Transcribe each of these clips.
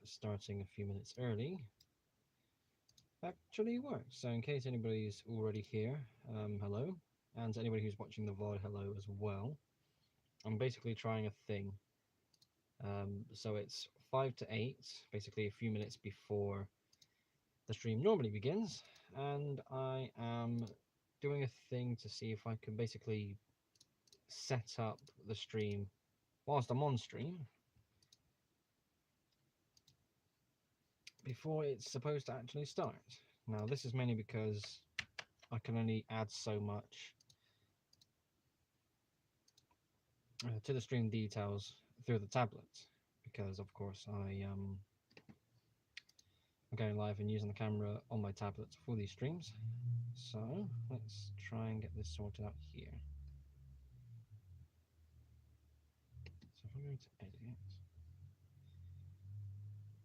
starting a few minutes early actually works. So in case anybody's already here, hello, and anybody who's watching the VOD, hello as well. I'm basically trying a thing. So it's 5 to 8, basically a few minutes before the stream normally begins, and I am doing a thing to see if I can basically set up the stream whilst I'm on stream before it's supposed to actually start. Now this is mainly because I can only add so much to the stream details through the tablet, because of course I'm going live and using the camera on my tablet for these streams. So let's try and get this sorted out here. So if I'm going to edit,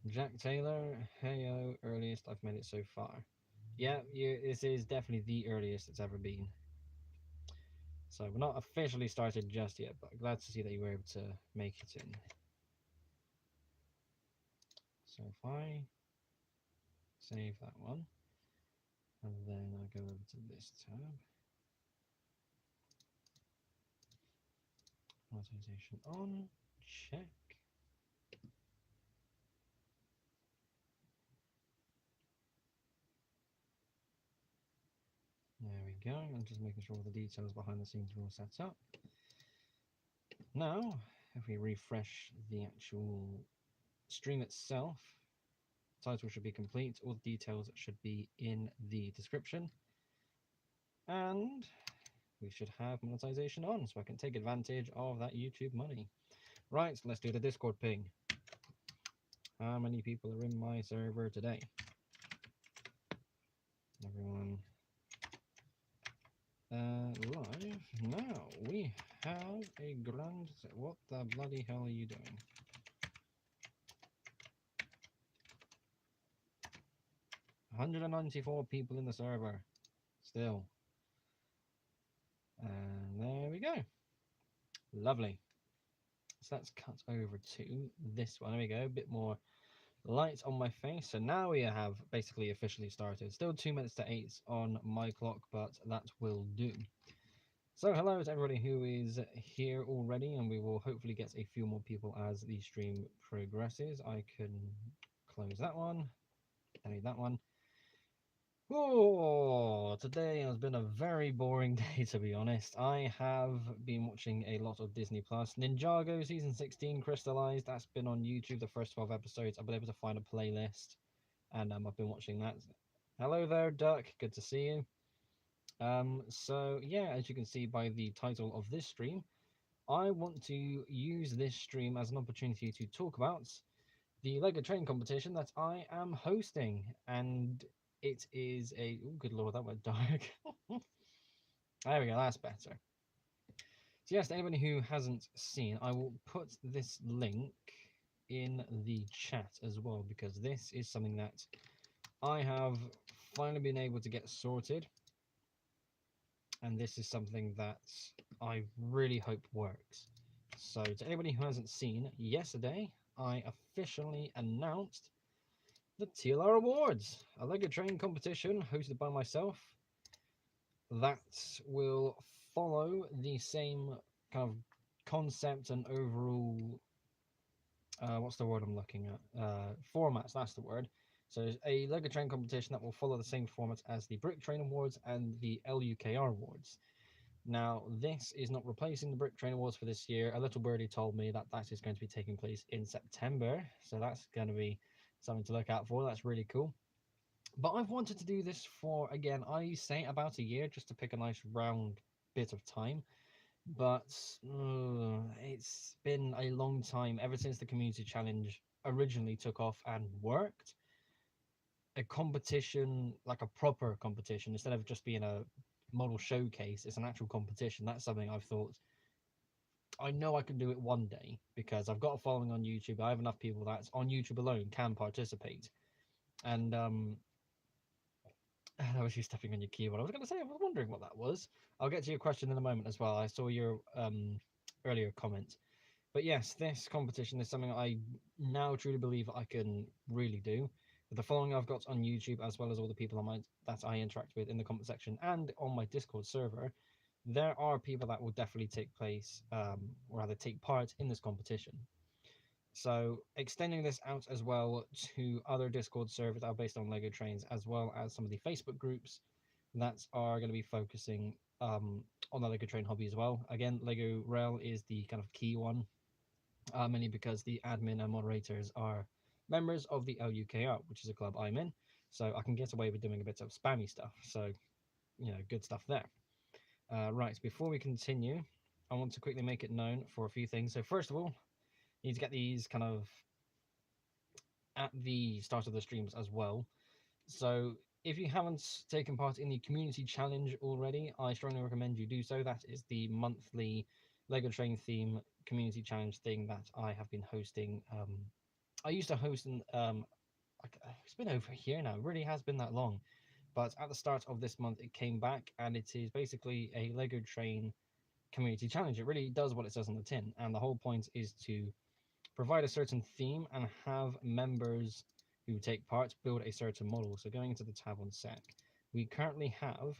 Jack Taylor, heyo, earliest I've made it so far. Yeah, this is definitely the earliest it's ever been. So we're not officially started just yet, but glad to see that you were able to make it in. So if I save that one, and then I go over to this tab, monetization on, check. There we go. I'm just making sure all the details behind the scenes are all set up. Now, if we refresh the actual stream itself, the title should be complete. All the details should be in the description. And we should have monetization on, so I can take advantage of that YouTube money. Right, so let's do the Discord ping. How many people are in my server today? Everyone live. Now we have a grand... What the bloody hell are you doing? $194 people in the server. Still. And there we go. Lovely. So let's cut over to this one. There we go. A bit more light on my face. So now we have basically officially started. Still 2 minutes to 8 on my clock, but that will do. So hello to everybody who is here already, and we will hopefully get a few more people as the stream progresses. I can close that one, delete that one. Oh, today has been a very boring day, to be honest. I have been watching a lot of Disney Plus. Ninjago season 16 crystallized. That's been on YouTube, the first 12 episodes. I've been able to find a playlist, and I've been watching that. Hello there, Duck. Good to see you. So yeah, as you can see by the title of this stream, I want to use this stream as an opportunity to talk about the Lego train competition that I am hosting, and it is a... Oh, good lord, that went dark. There we go, that's better. So yes, to anybody who hasn't seen, I will put this link in the chat as well, because this is something that I have finally been able to get sorted, and this is something that I really hope works. So to anybody who hasn't seen, yesterday I officially announced the Tlr Awards, a Lego train competition hosted by myself that will follow the same kind of concept and overall, what's the word I'm looking at? Formats, that's the word. So there's a Lego train competition that will follow the same format as the Brick Train Awards and the LUKR Awards. Now, this is not replacing the Brick Train Awards for this year. A little birdie told me that that is going to be taking place in September, so that's going to be something to look out for. That's really cool. But I've wanted to do this for, again, I say about a year, just to pick a nice round bit of time. But it's been a long time, ever since the Community Challenge originally took off and worked. A competition, like a proper competition, instead of just being a model showcase, it's an actual competition. That's something I've thought, I know I can do it one day, because I've got a following on YouTube. I have enough people that's on YouTube alone can participate. And that was you stepping on your keyboard. I was going to say, I was wondering what that was. I'll get to your question in a moment as well. I saw your earlier comment. But yes, this competition is something I now truly believe I can really do. With the following I've got on YouTube, as well as all the people that I interact with in the comment section and on my Discord server, there are people that will definitely or rather take part in this competition. So extending this out as well to other Discord servers that are based on Lego trains, as well as some of the Facebook groups that are going to be focusing on the Lego train hobby as well. Again, Lego Rail is the kind of key one, mainly because the admin and moderators are members of the LUKR, which is a club I'm in. So I can get away with doing a bit of spammy stuff. So, good stuff there. Right, before we continue, I want to quickly make it known for a few things. So first of all, you need to get these kind of at the start of the streams as well. So if you haven't taken part in the community challenge already, I strongly recommend you do so. That is the monthly Lego Train theme community challenge thing that I have been hosting. I used to host it's been over a year now. It really has been that long. But at the start of this month, it came back, and it is basically a Lego Train community challenge. It really does what it says on the tin, and the whole point is to provide a certain theme and have members who take part build a certain model. So going into the tab on sec, we currently have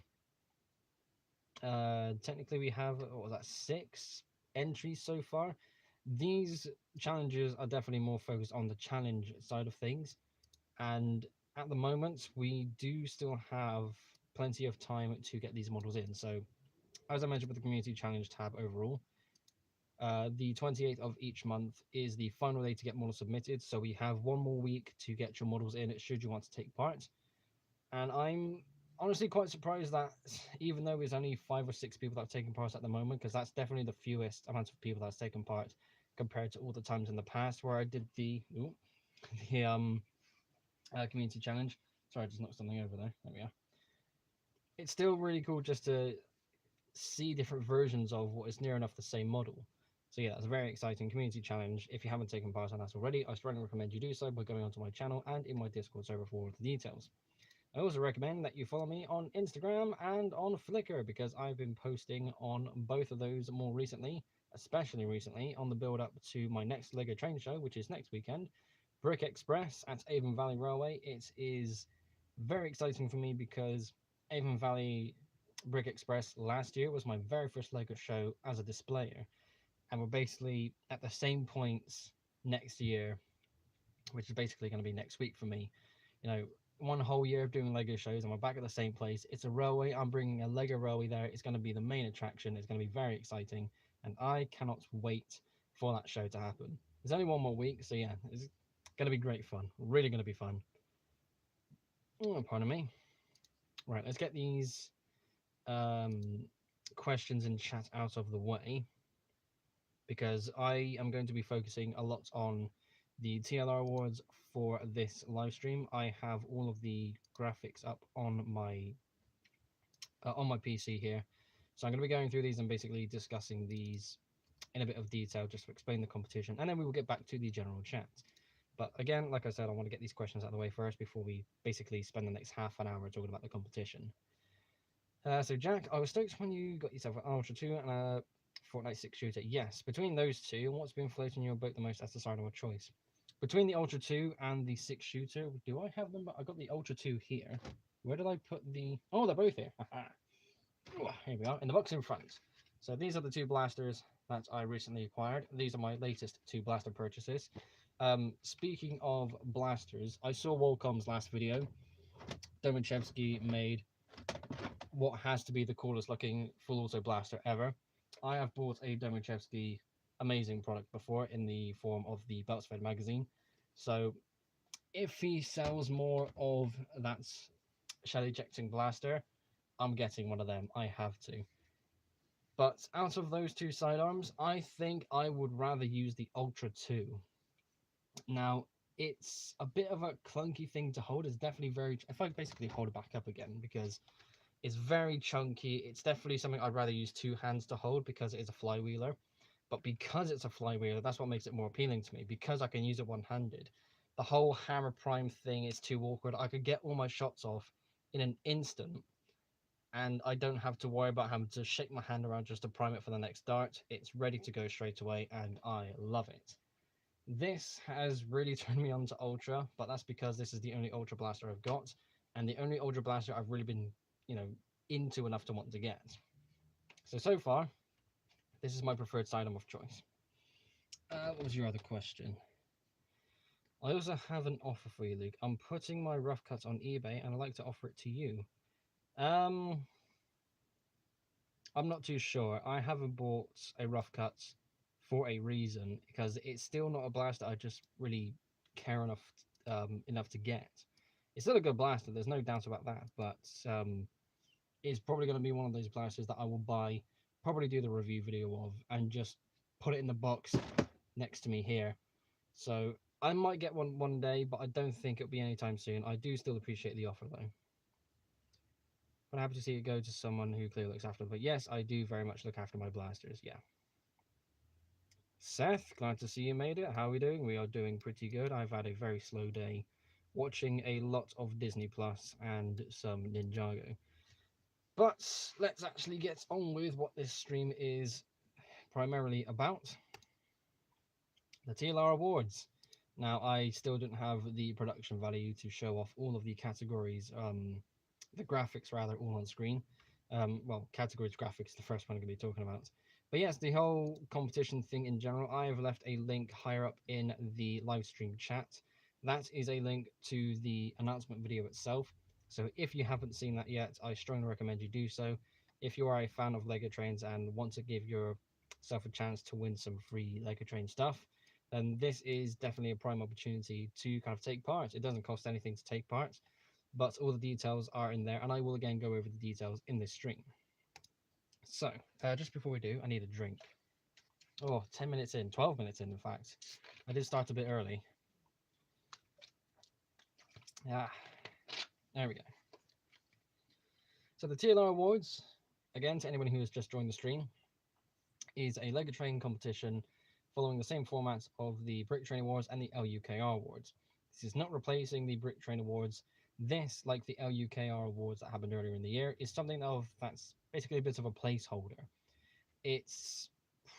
technically we have, what was that, 6 entries so far. These challenges are definitely more focused on the challenge side of things, and at the moment we do still have plenty of time to get these models in. So as I mentioned with the community challenge tab overall, the 28th of each month is the final day to get models submitted, so we have one more week to get your models in should you want to take part. And I'm honestly quite surprised that even though there's only 5 or 6 people that have taken part at the moment, because that's definitely the fewest amount of people that's taken part compared to all the times in the past where I did the community challenge. Sorry, I just knocked something over there. There we are. It's still really cool just to see different versions of what is near enough the same model. So yeah, that's a very exciting community challenge. If you haven't taken part on that already, I strongly recommend you do so by going onto my channel and in my Discord server for all the details. I also recommend that you follow me on Instagram and on Flickr, because I've been posting on both of those more recently, especially recently on the build up to my next Lego train show, which is next weekend, Brick Express at Avon Valley Railway. It is very exciting for me because Avon Valley Brick Express last year was my very first Lego show as a displayer, and we're basically at the same points next year, which is basically going to be next week for me. You know, one whole year of doing Lego shows, and we're back at the same place. It's a railway. I'm bringing a Lego railway there. It's going to be the main attraction. It's going to be very exciting, and I cannot wait for that show to happen. There's only one more week, so yeah, it's going to be great fun. Really going to be fun. Oh, pardon me. Right, let's get these um, questions in chat out of the way, because I am going to be focusing a lot on the TLR Awards for this live stream. I have all of the graphics up on my PC here, so I'm going to be going through these and basically discussing these in a bit of detail just to explain the competition, and then we will get back to the general chat. But again, like I said, I want to get these questions out of the way first before we basically spend the next half an hour talking about the competition. So Jack, I was stoked when you got yourself an Ultra 2 and a Fortnite 6 shooter. Yes, between those two, what's been floating your boat the most as the side of a choice? Between the Ultra 2 and the 6 shooter, do I have them? I got the Ultra 2 here. Where did I put the... Oh, they're both here. Here we are, in the box in front. So these are the 2 blasters that I recently acquired. These are my latest 2 blaster purchases. Speaking of blasters, I saw Walcom's last video. Domachevsky made what has to be the coolest looking full auto blaster ever. I have bought a Domachevsky amazing product before in the form of the Beltsfed magazine. So if he sells more of that shell ejecting blaster, I'm getting one of them. I have to. But out of those 2 sidearms, I think I would rather use the Ultra 2. Now, it's a bit of a clunky thing to hold. It's definitely very... If I basically hold it back up again, because it's very chunky. It's definitely something I'd rather use 2 hands to hold because it is a flywheeler. But because it's a flywheeler, that's what makes it more appealing to me, because I can use it one-handed. The whole hammer prime thing is too awkward. I could get all my shots off in an instant, and I don't have to worry about having to shake my hand around just to prime it for the next dart. It's ready to go straight away, and I love it. This has really turned me on to Ultra, but that's because this is the only Ultra Blaster I've got, and the only Ultra Blaster I've really been, into enough to want to get. So far, this is my preferred sidearm of choice. What was your other question? I also have an offer for you, Luke. I'm putting my rough cuts on eBay, and I'd like to offer it to you. I'm not too sure. I haven't bought a rough cut for a reason, because it's still not a blaster I just really care enough to get. It's still a good blaster, there's no doubt about that, but it's probably going to be one of those blasters that I will buy, probably do the review video of, and just put it in the box next to me here. So I might get one day, but I don't think it'll be anytime soon. I do still appreciate the offer though. But I'm happy to see it go to someone who clearly looks after them. But yes, I do very much look after my blasters, yeah. Seth, glad to see you made it. How are we doing? We are doing pretty good. I've had a very slow day, watching a lot of Disney Plus and some Ninjago. But let's actually get on with what this stream is primarily about. The Tlr Awards. Now, I still don't have the production value to show off all of the categories, the graphics rather, all on screen. Well, categories graphics, the first one I'm going to be talking about. But yes, the whole competition thing in general, I have left a link higher up in the live stream chat. That is a link to the announcement video itself. So if you haven't seen that yet, I strongly recommend you do so. If you are a fan of Lego Trains and want to give yourself a chance to win some free Lego Train stuff, then this is definitely a prime opportunity to kind of take part. It doesn't cost anything to take part, but all the details are in there, and I will again go over the details in this stream. So, just before we do, I need a drink. Oh, 10 minutes in, 12 minutes in fact. I did start a bit early. Ah, there we go. So the Tlr Awards, again, to anyone who has just joined the stream, is a Lego Train competition following the same format of the Brick Train Awards and the LUKR Awards. This is not replacing the Brick Train Awards. This, like the LUKR Awards that happened earlier in the year, is something that's basically a bit of a placeholder. It's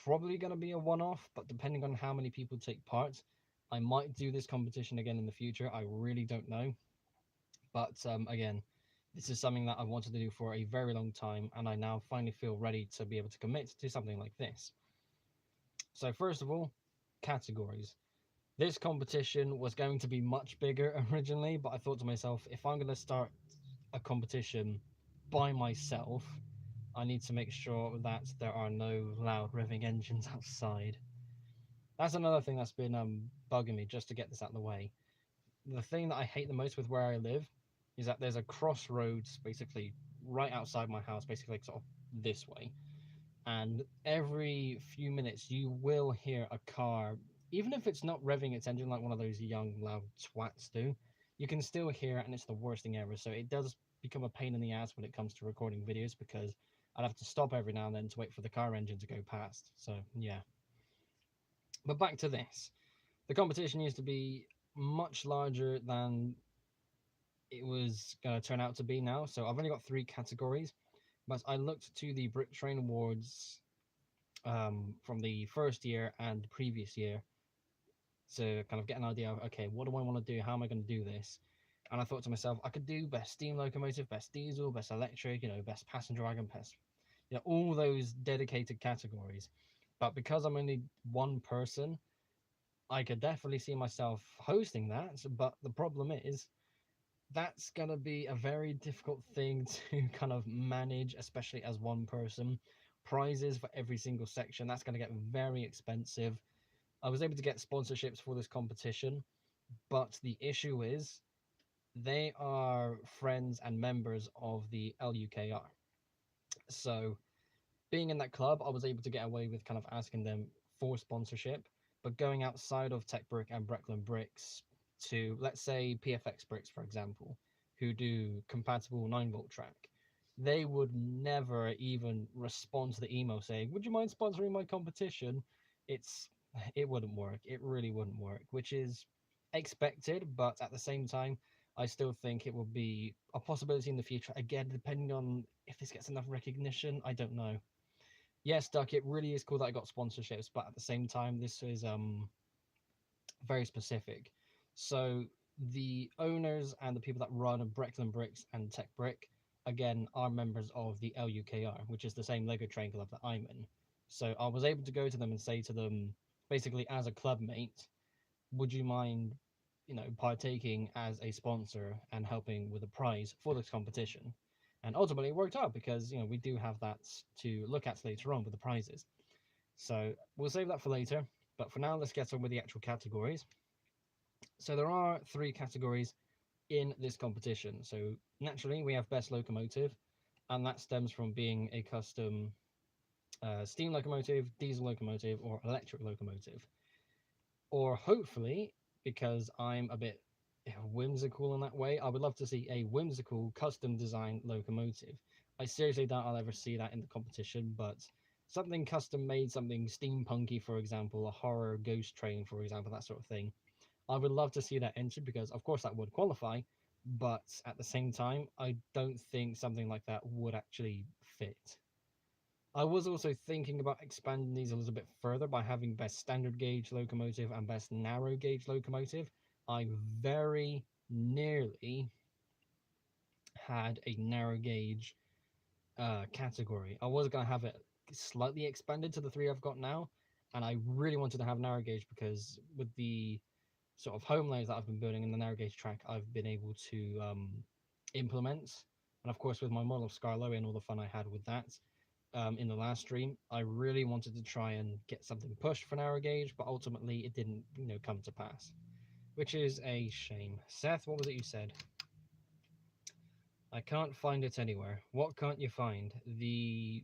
probably going to be a one-off, but depending on how many people take part, I might do this competition again in the future. I really don't know. But again, this is something that I wanted to do for a very long time, and I now finally feel ready to be able to commit to something like this. So first of all, categories. This competition was going to be much bigger originally, but I thought to myself, if I'm going to start a competition by myself, I need to make sure that there are no loud revving engines outside. That's another thing that's been bugging me, just to get this out of the way. The thing that I hate the most with where I live is that there's a crossroads basically right outside my house, basically like sort of this way. And every few minutes you will hear a car, even if it's not revving its engine like one of those young loud twats do, you can still hear it, and it's the worst thing ever. So it does become a pain in the ass when it comes to recording videos, because I'd have to stop every now and then to wait for the car engine to go past. So yeah. But back to this. The competition used to be much larger than it was going to turn out to be now. So I've only got 3 categories, but I looked to the Brick Train Awards from the first year and the previous year to kind of get an idea of, okay, what do I want to do? How am I going to do this? And I thought to myself, I could do best steam locomotive, best diesel, best electric, best passenger wagon, best, all those dedicated categories. But because I'm only one person, I could definitely see myself hosting that. But the problem is, that's going to be a very difficult thing to kind of manage, especially as one person. Prizes for every single section, that's going to get very expensive. I was able to get sponsorships for this competition, but the issue is they are friends and members of the LUKR. So being in that club, I was able to get away with kind of asking them for sponsorship, but going outside of Tech Brick and Brecklin Bricks to, let's say, PFX Bricks, for example, who do compatible 9-volt track, they would never even respond to the email saying, would you mind sponsoring my competition? It wouldn't work. It really wouldn't work, which is expected, but at the same time, I still think it will be a possibility in the future. Again, depending on if this gets enough recognition, I don't know. Yes, Duck, it really is cool that I got sponsorships, but at the same time, this is very specific. So the owners and the people that run Brecklin Bricks and Tech Brick, again, are members of the LUKR, which is the same Lego Train Club that I'm in. So I was able to go to them and say to them, basically as a club mate, would you mind, partaking as a sponsor and helping with a prize for this competition? And ultimately, it worked out because we do have that to look at later on with the prizes. So we'll save that for later. But for now, let's get on with the actual categories. So there are 3 categories in this competition. So naturally, we have Best Locomotive, and that stems from being a custom steam locomotive, diesel locomotive, or electric locomotive. Or hopefully, because I'm a bit whimsical in that way, I would love to see a whimsical custom design locomotive. I seriously doubt I'll ever see that in the competition, but something custom made, something steampunky, for example, a horror ghost train, for example, that sort of thing. I would love to see that entered because, of course, that would qualify, but at the same time, I don't think something like that would actually fit. I was also thinking about expanding these a little bit further by having best standard gauge locomotive and best narrow gauge locomotive. I very nearly had a narrow gauge category. I was going to have it slightly expanded to the 3 I've got now, and I really wanted to have narrow gauge because with the sort of home lanes that I've been building in the narrow gauge track, I've been able to implement. And of course, with my model of Scarlo and all the fun I had with that in the last stream, I really wanted to try and get something pushed for narrow gauge, but ultimately it didn't, come to pass, which is a shame. Seth, what was it you said? I can't find it anywhere. What can't you find? The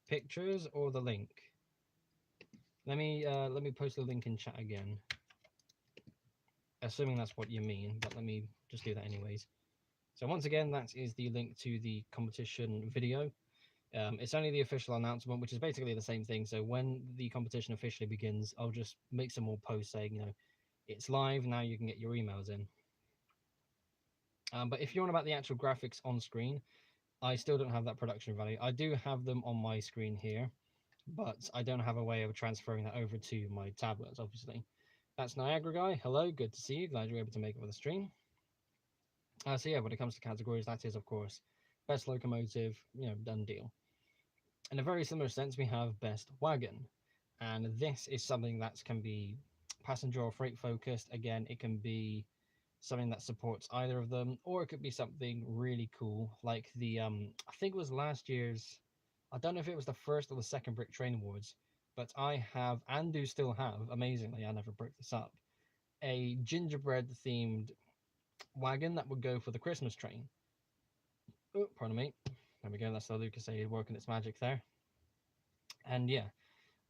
pictures or the link? Let me post the link in chat again. Assuming that's what you mean, but let me just do that anyways. So once again, that is the link to the competition video. It's only the official announcement, which is basically the same thing. So when the competition officially begins, I'll just make some more posts saying, it's live, now you can get your emails in. But if you're on about the actual graphics on screen, I still don't have that production value. I do have them on my screen here, but I don't have a way of transferring that over to my tablets, obviously. That's Niagara Guy. Hello, good to see you. Glad you're able to make it for the stream. So yeah, when it comes to categories, that is, of course, best locomotive, done deal. In a very similar sense, we have best wagon. And this is something that can be passenger or freight focused. Again, it can be something that supports either of them, or it could be something really cool, like the I think it was last year's, I don't know if it was the first or the second Brick Train Awards, but I have, and do still have, amazingly, I never broke this up, a gingerbread themed wagon that would go for the Christmas train. Oh, pardon me. There we go, that's the Lucas aid working its magic there. And yeah,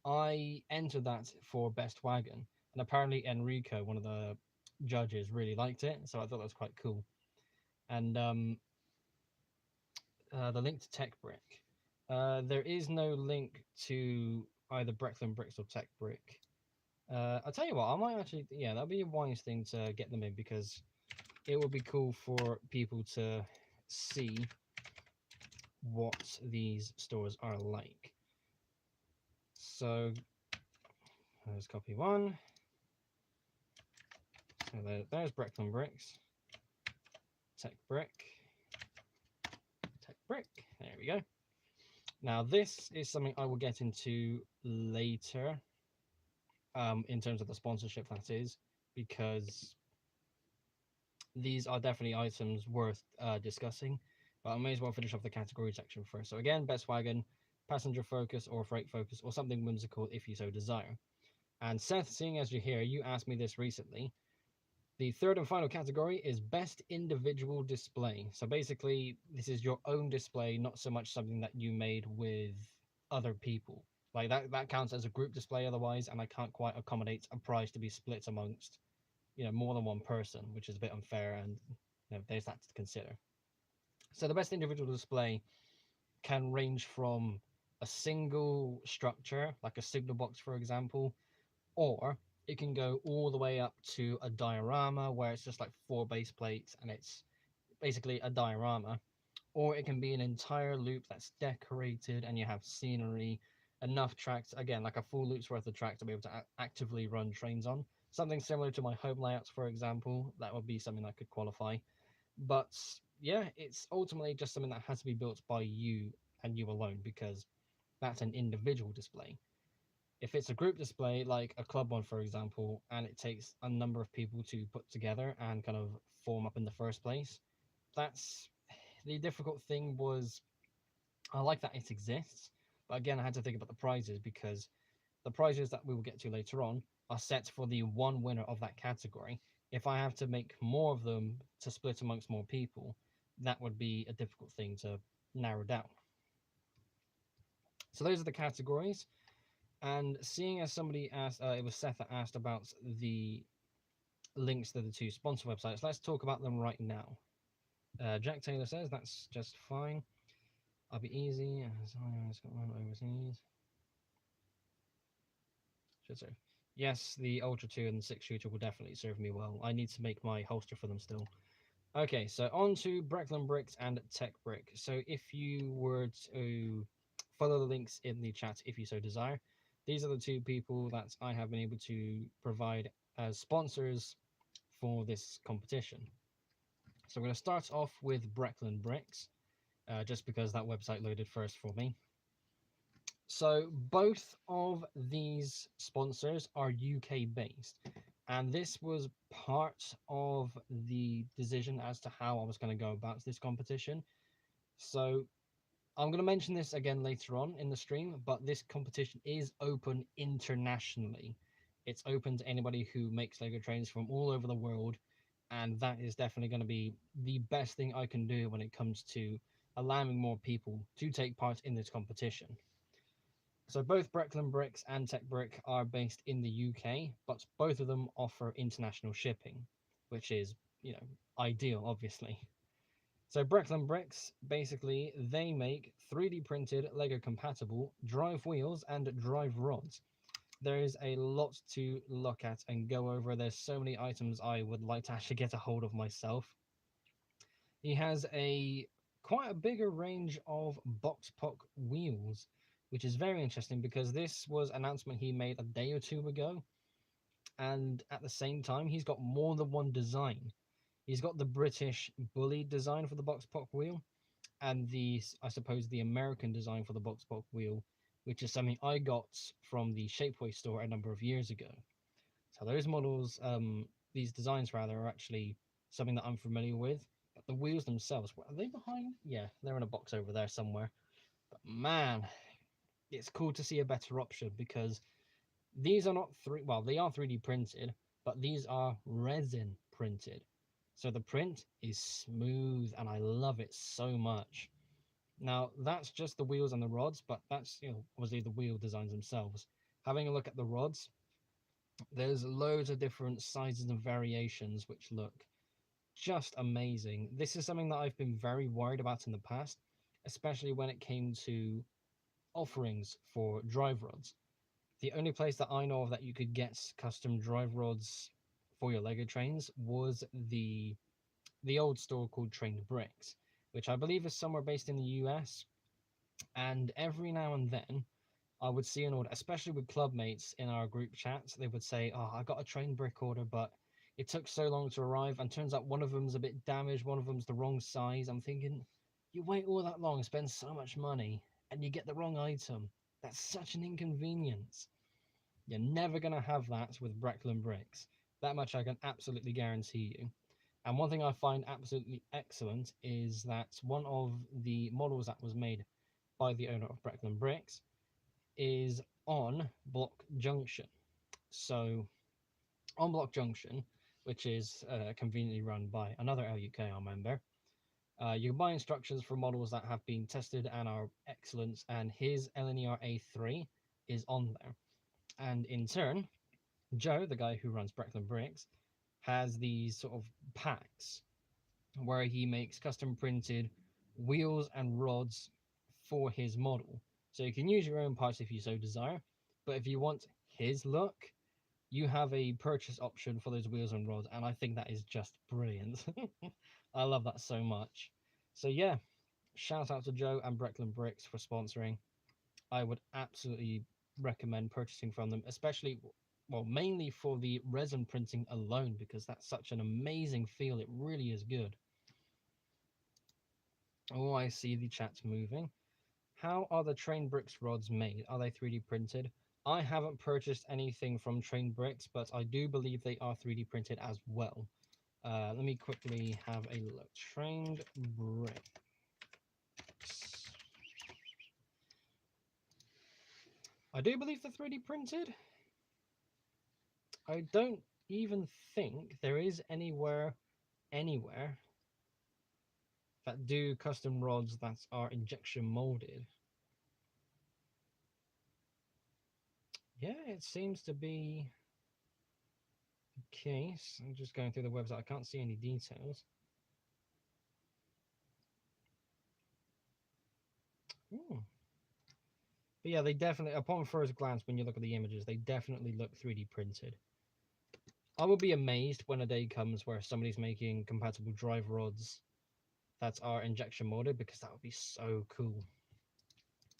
I entered that for best wagon, and apparently Enrico, one of the judges, really liked it, so I thought that was quite cool. And the link to Tech Brick. There is no link to either Brecklin Bricks or Tech Brick. I'll tell you what, I might actually, yeah, that'd be a wise thing to get them in, because it would be cool for people to see what these stores are like. So let's copy one. So there's Brecklin Bricks, Tech Brick, Tech Brick. There we go. Now this is something I will get into later, in terms of the sponsorship, that is, because these are definitely items worth discussing. But I may as well finish off the category section first. So again, best wagon, passenger focus or freight focus, or something whimsical if you so desire. And Seth, seeing as you're here, you asked me this recently. The third and final category is best individual display. So basically, this is your own display, not so much something that you made with other people. Like that counts as a group display otherwise, and I can't quite accommodate a prize to be split amongst, more than one person, which is a bit unfair, and there's that to consider. So the best individual display can range from a single structure, like a signal box, for example, or It can go all the way up to a diorama where it's just like 4 base plates and it's basically a diorama, or it can be an entire loop that's decorated and you have scenery, enough tracks, again, like a full loop's worth of track to be able to actively run trains on. Something similar to my home layouts, for example, that would be something that could qualify. But yeah, it's ultimately just something that has to be built by you and you alone, because that's an individual display. If it's a group display, like a club one, for example, and it takes a number of people to put together and kind of form up in the first place, that's the difficult thing. Was I like that it exists, but again, I had to think about the prizes, because the prizes that we will get to later on are set for the one winner of that category. If I have to make more of them to split amongst more people, that would be a difficult thing to narrow down. So those are the categories. And seeing as somebody asked, it was Seth that asked about the links to the 2 sponsor websites, let's talk about them right now. Jack Taylor says that's just fine. I'll be easy. It's got one overseas. Should serve. Yes, the Ultra 2 and the 6 shooter will definitely serve me well. I need to make my holster for them still. Okay, so on to Brecklin Bricks and Tech Brick. So if you were to follow the links in the chat if you so desire, these are the 2 people that I have been able to provide as sponsors for this competition. So I'm going to start off with Brecklin Bricks, just because that website loaded first for me. So both of these sponsors are UK based, and this was part of the decision as to how I was going to go about this competition. So I'm going to mention this again later on in the stream, but this competition is open internationally. It's open to anybody who makes Lego trains from all over the world, and that is definitely going to be the best thing I can do when it comes to allowing more people to take part in this competition. So both Brecklin Bricks and Tech Brick are based in the UK, but both of them offer international shipping, which is, ideal, obviously. So Brecklin Bricks, basically, they make 3D printed Lego compatible drive wheels and drive rods. There is a lot to look at and go over. There's so many items I would like to actually get a hold of myself. He has quite a bigger range of box pock wheels, which is very interesting because this was an announcement he made a day or 2 ago, and at the same time he's got more than one design. He's got the British Bully design for the box pock wheel, and I suppose the American design for the box pock wheel, which is something I got from the Shapeways store a number of years ago. So those models, these designs rather, are actually something that I'm familiar with. But the wheels themselves, are they behind? Yeah, they're in a box over there somewhere. But man, it's cool to see a better option, because these are not they are 3D printed, but these are resin printed. So the print is smooth and I love it so much. Now that's just the wheels and the rods, but that's, obviously the wheel designs themselves. Having a look at the rods, there's loads of different sizes and variations which look just amazing. This is something that I've been very worried about in the past, especially when it came to offerings for drive rods. The only place that I know of that you could get custom drive rods for your Lego trains was the old store called Trained Bricks, which I believe is somewhere based in the US. And every now and then I would see an order, especially with club mates in our group chats. They would say, "Oh, I got a Trained Brick order, but it took so long to arrive, and turns out one of them's a bit damaged, one of them's the wrong size." I'm thinking, you wait all that long, spend so much money, and you get the wrong item. That's such an inconvenience. You're never going to have that with Brecklin Bricks. That much I can absolutely guarantee you. And one thing I find absolutely excellent is that one of the models that was made by the owner of Brecklin Bricks is on Block Junction. So on Block Junction, which is conveniently run by another LUKR member, you can buy instructions for models that have been tested and are excellent, and his LNER A3 is on there. And in turn, Joe, the guy who runs Brecklin Bricks, has these sort of packs where he makes custom printed wheels and rods for his model. So you can use your own parts if you so desire, but if you want his look, you have a purchase option for those wheels and rods, and I think that is just brilliant. I love that so much. So yeah, shout out to Joe and Brecklin Bricks for sponsoring. I would absolutely recommend purchasing from them, especially, well, mainly for the resin printing alone, because that's such an amazing feel. It really is good. Oh, I see the chat's moving. How are the Train Bricks rods made? Are they 3D printed? I haven't purchased anything from Train Bricks, but I do believe they are 3D printed as well. Let me quickly have a look. Trained Bricks. I do believe they're 3D printed. I don't even think there is anywhere that do custom rods that are injection molded. Yeah, it seems to be the case. I'm just going through the website. I can't see any details. Ooh. But yeah, they definitely, upon first glance, when you look at the images, they definitely look 3D printed. I will be amazed when a day comes where somebody's making compatible drive rods that are injection molded, because that would be so cool.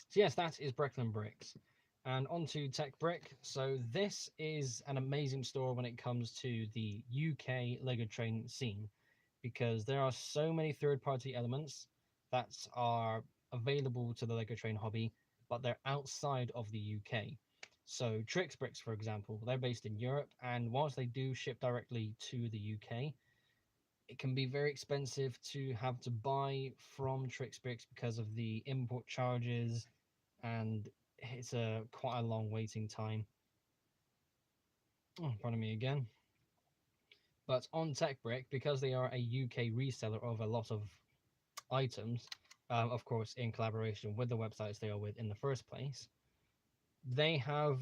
So yes, that is Brecklin Bricks. And on to Tech Brick. So this is an amazing store when it comes to the UK Lego train scene, because there are so many third-party elements that are available to the Lego train hobby, but they're outside of the UK. So Trix Bricks, for example, they're based in Europe, and whilst they do ship directly to the UK, it can be very expensive to have to buy from Trix Bricks because of the import charges, and it's a quite a long waiting time. Oh, pardon me again. But on TechBrick, because they are a UK reseller of a lot of items, of course, in collaboration with the websites they are with in the first place, they have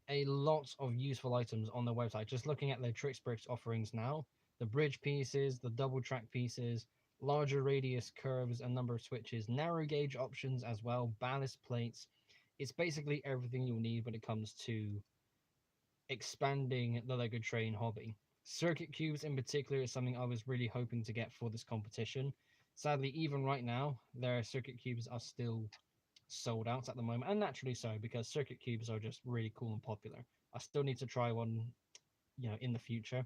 a lot of useful items on their website. Just looking at their Trix Bricks offerings now, the bridge pieces, the double track pieces, larger radius curves, a number of switches, narrow gauge options as well, ballast plates. It's basically everything you'll need when it comes to expanding the Lego train hobby. Circuit cubes in particular is something I was really hoping to get for this competition. Sadly, even right now, their circuit cubes are still sold out at the moment, and naturally so, because circuit cubes are just really cool and popular. I still need to try one, in the future.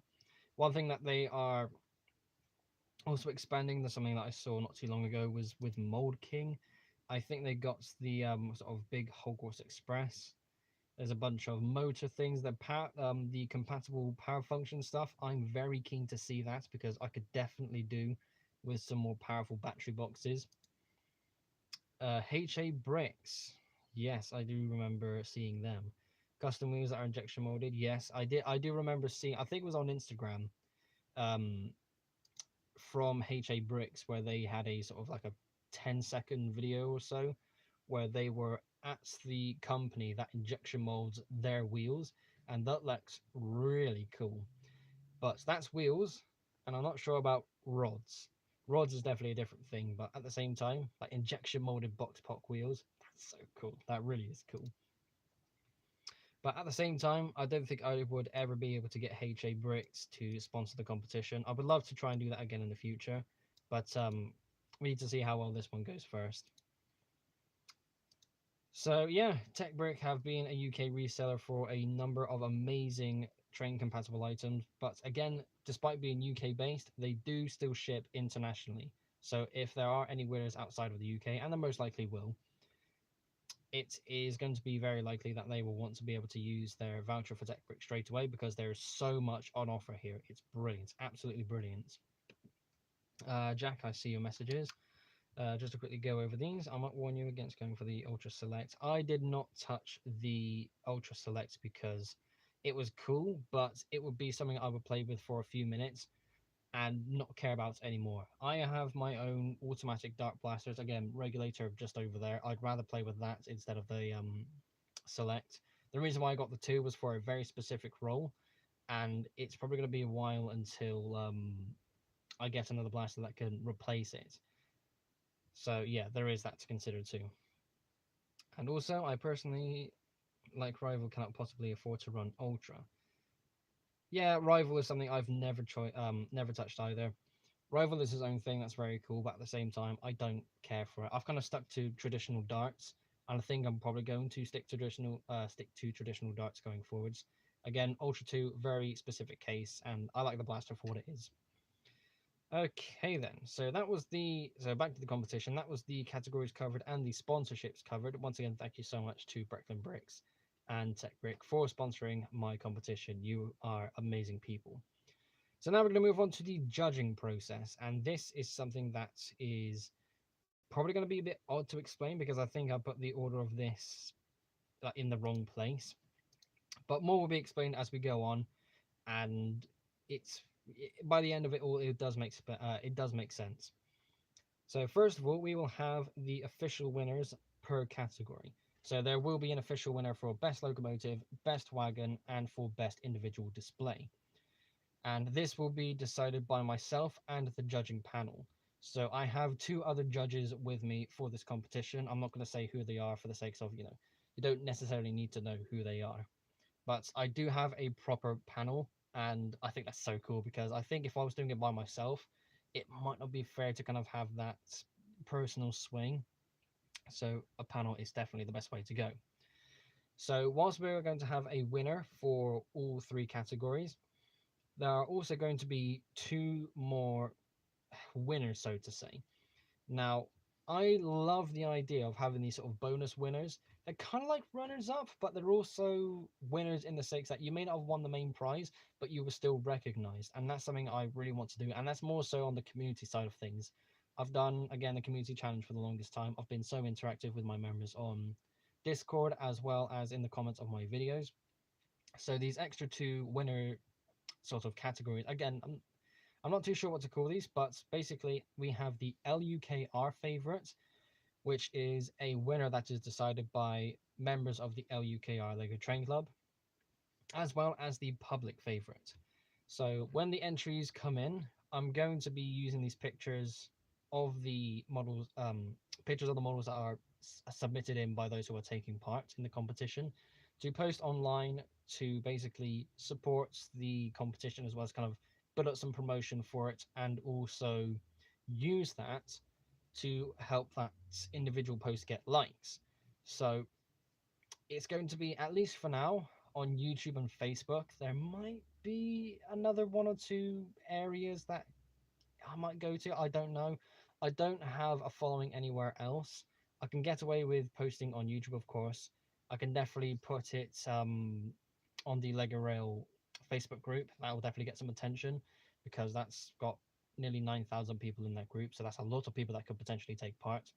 One thing that they are also expanding, there's something that I saw not too long ago, was with Mold King. I think they got the sort of big Hogwarts Express. There's a bunch of motor things, the compatible power function stuff. I'm very keen to see that, because I could definitely do with some more powerful battery boxes. HA Bricks. Yes, I do remember seeing them. Custom wheels that are injection molded. Yes, I did. I do remember seeing. I think it was on Instagram, um, from HA Bricks, where they had a sort of like a 10-second video or so, where they were at the company that injection molds their wheels, and that looks really cool. But that's wheels, and I'm not sure about rods. Rods is definitely a different thing, but at the same time, like injection molded box POC wheels, that's so cool. That really is cool. But at the same time, I don't think I would ever be able to get HA Bricks to sponsor the competition. I would love to try and do that again in the future, but we need to see how well this one goes first. So yeah, TechBrick have been a UK reseller for a number of amazing train compatible items, but again, despite being UK based, they do still ship internationally. So if there are any winners outside of the UK, and there most likely will, it is going to be very likely that they will want to be able to use their voucher for TechBrick straight away, because there is so much on offer here. It's brilliant, absolutely brilliant. Jack, I see your messages. Just to quickly go over these, I might warn you against going for the Ultra Select. I did not touch the Ultra Select because it was cool, but it would be something I would play with for a few minutes and not care about anymore. I have my own automatic Dart Blasters, again, regulator just over there. I'd rather play with that instead of the Select. The reason why I got the 2 was for a very specific role, and it's probably going to be a while until I get another blaster that can replace it. So yeah, there is that to consider too. And also, I personally, like Rival, cannot possibly afford to run Ultra. Yeah, Rival is something I've never touched either. Rival is his own thing, that's very cool, but at the same time, I don't care for it. I've kind of stuck to traditional darts, and I think I'm probably going to stick to traditional darts going forwards. Again, Ultra 2, very specific case, and I like the blaster for what it is. Okay then, so back to the competition. That was the categories covered and the sponsorships covered. Once again, thank you so much to Brecklin Bricks and Tech Brick for sponsoring my competition. You are amazing people. So now we're going to move on to the judging process, and this is something that is probably going to be a bit odd to explain because I think I put the order of this in the wrong place. But more will be explained as we go on, and by the end of it all, it does make sense. So first of all, we will have the official winners per category. So there will be an official winner for best locomotive, best wagon, and for best individual display. And this will be decided by myself and the judging panel. So I have two other judges with me for this competition. I'm not going to say who they are for the sake of, you don't necessarily need to know who they are. But I do have a proper panel, and I think that's so cool because I think if I was doing it by myself, it might not be fair to kind of have that personal swing. So a panel is definitely the best way to go. So whilst we're going to have a winner for all three categories, there are also going to be two more winners, so to say. Now, I love the idea of having these sort of bonus winners. They're kind of like runners up, but they're also winners in the sense that you may not have won the main prize, but you were still recognized. And that's something I really want to do. And that's more so on the community side of things. I've done, again, the community challenge for the longest time. I've been so interactive with my members on Discord as well as in the comments of my videos. So these extra two winner sort of categories, again, I'm not too sure what to call these, but basically we have the LUKR favorite, which is a winner that is decided by members of the LUKR Lego Train Club, as well as the public favorite. So when the entries come in, I'm going to be using these of the models, pictures of the models that are submitted in by those who are taking part in the competition, to post online to basically support the competition as well as kind of put up some promotion for it, and also use that to help that individual post get likes. So it's going to be, at least for now, on YouTube and Facebook. There might be another one or two areas that I might go to. I don't know. I don't have a following anywhere else. I can get away with posting on YouTube, of course. I can definitely put it on the Lego Rail Facebook group. That will definitely get some attention because that's got nearly 9,000 people in that group. So that's a lot of people that could potentially take part.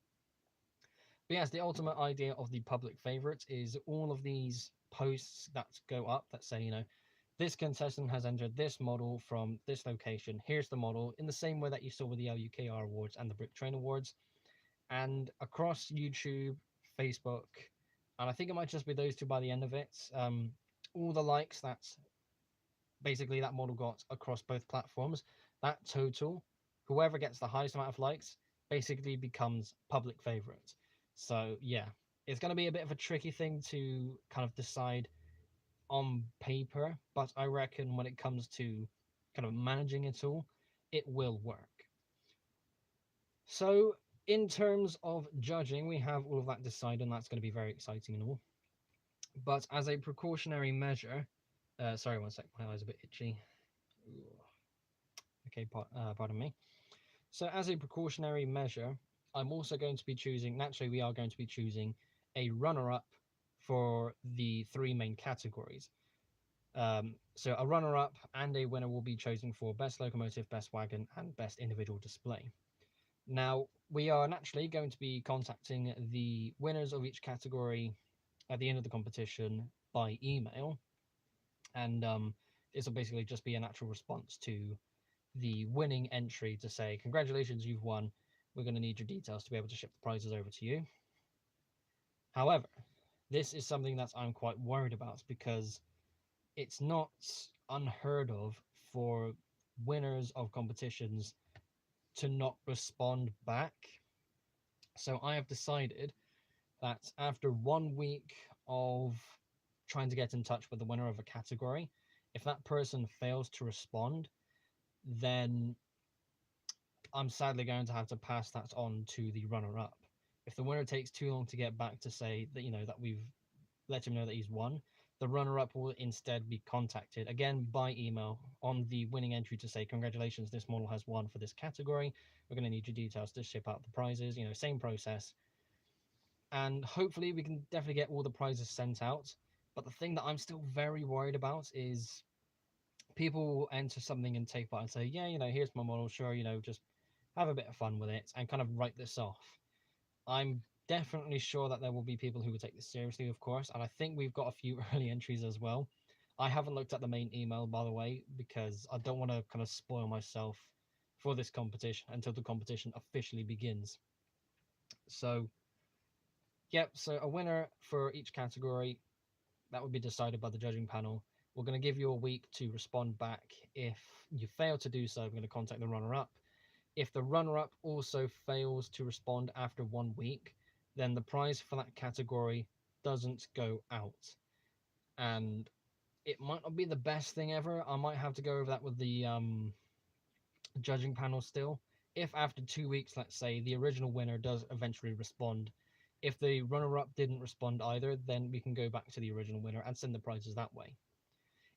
But yes, the ultimate idea of the public favorites is all of these posts that go up that say, this contestant has entered this model from this location. Here's the model, in the same way that you saw with the Tlr Awards and the Brick Train Awards. And across YouTube, Facebook, and I think it might just be those two by the end of it, all the likes that basically that model got across both platforms, that total, whoever gets the highest amount of likes, basically becomes public favorite. So yeah, it's going to be a bit of a tricky thing to kind of decide on paper, but I reckon when it comes to kind of managing it all, it will work. So in terms of judging, we have all of that decided, and that's going to be very exciting and all. But as a precautionary measure, sorry, one sec, my eye's a bit itchy. Okay, pardon me. So as a precautionary measure, I'm also going to be choosing, naturally we are going to be choosing a runner-up for the three main categories. So a runner-up and a winner will be chosen for best locomotive, best wagon, and best individual display. Now, we are naturally going to be contacting the winners of each category at the end of the competition by email, and this will basically just be a natural response to the winning entry to say, congratulations, you've won. We're going to need your details to be able to ship the prizes over to you. However, this is something that I'm quite worried about because it's not unheard of for winners of competitions to not respond back. So I have decided that after 1 week of trying to get in touch with the winner of a category, If that person fails to respond, then I'm sadly going to have to pass that on to the runner-up. If the winner takes too long to get back to say that, that we've let him know that he's won, the runner-up will instead be contacted again by email on the winning entry to say, congratulations, this model has won for this category. We're going to need your details to ship out the prizes. Same process. And hopefully we can definitely get all the prizes sent out. But the thing that I'm still very worried about is people will enter something and take part and say, yeah, here's my model, sure, just have a bit of fun with it and kind of write this off. I'm definitely sure that there will be people who will take this seriously, of course, and I think we've got a few early entries as well. I haven't looked at the main email, by the way, because I don't want to kind of spoil myself for this competition until the competition officially begins. So, yep, so a winner for each category, that would be decided by the judging panel. We're going to give you a week to respond back. If you fail to do so, we're going to contact the runner-up. If the runner-up also fails to respond after 1 week, then the prize for that category doesn't go out. And it might not be the best thing ever. I might have to go over that with the judging panel still. If after 2 weeks, let's say, the original winner does eventually respond, if the runner-up didn't respond either, then we can go back to the original winner and send the prizes that way.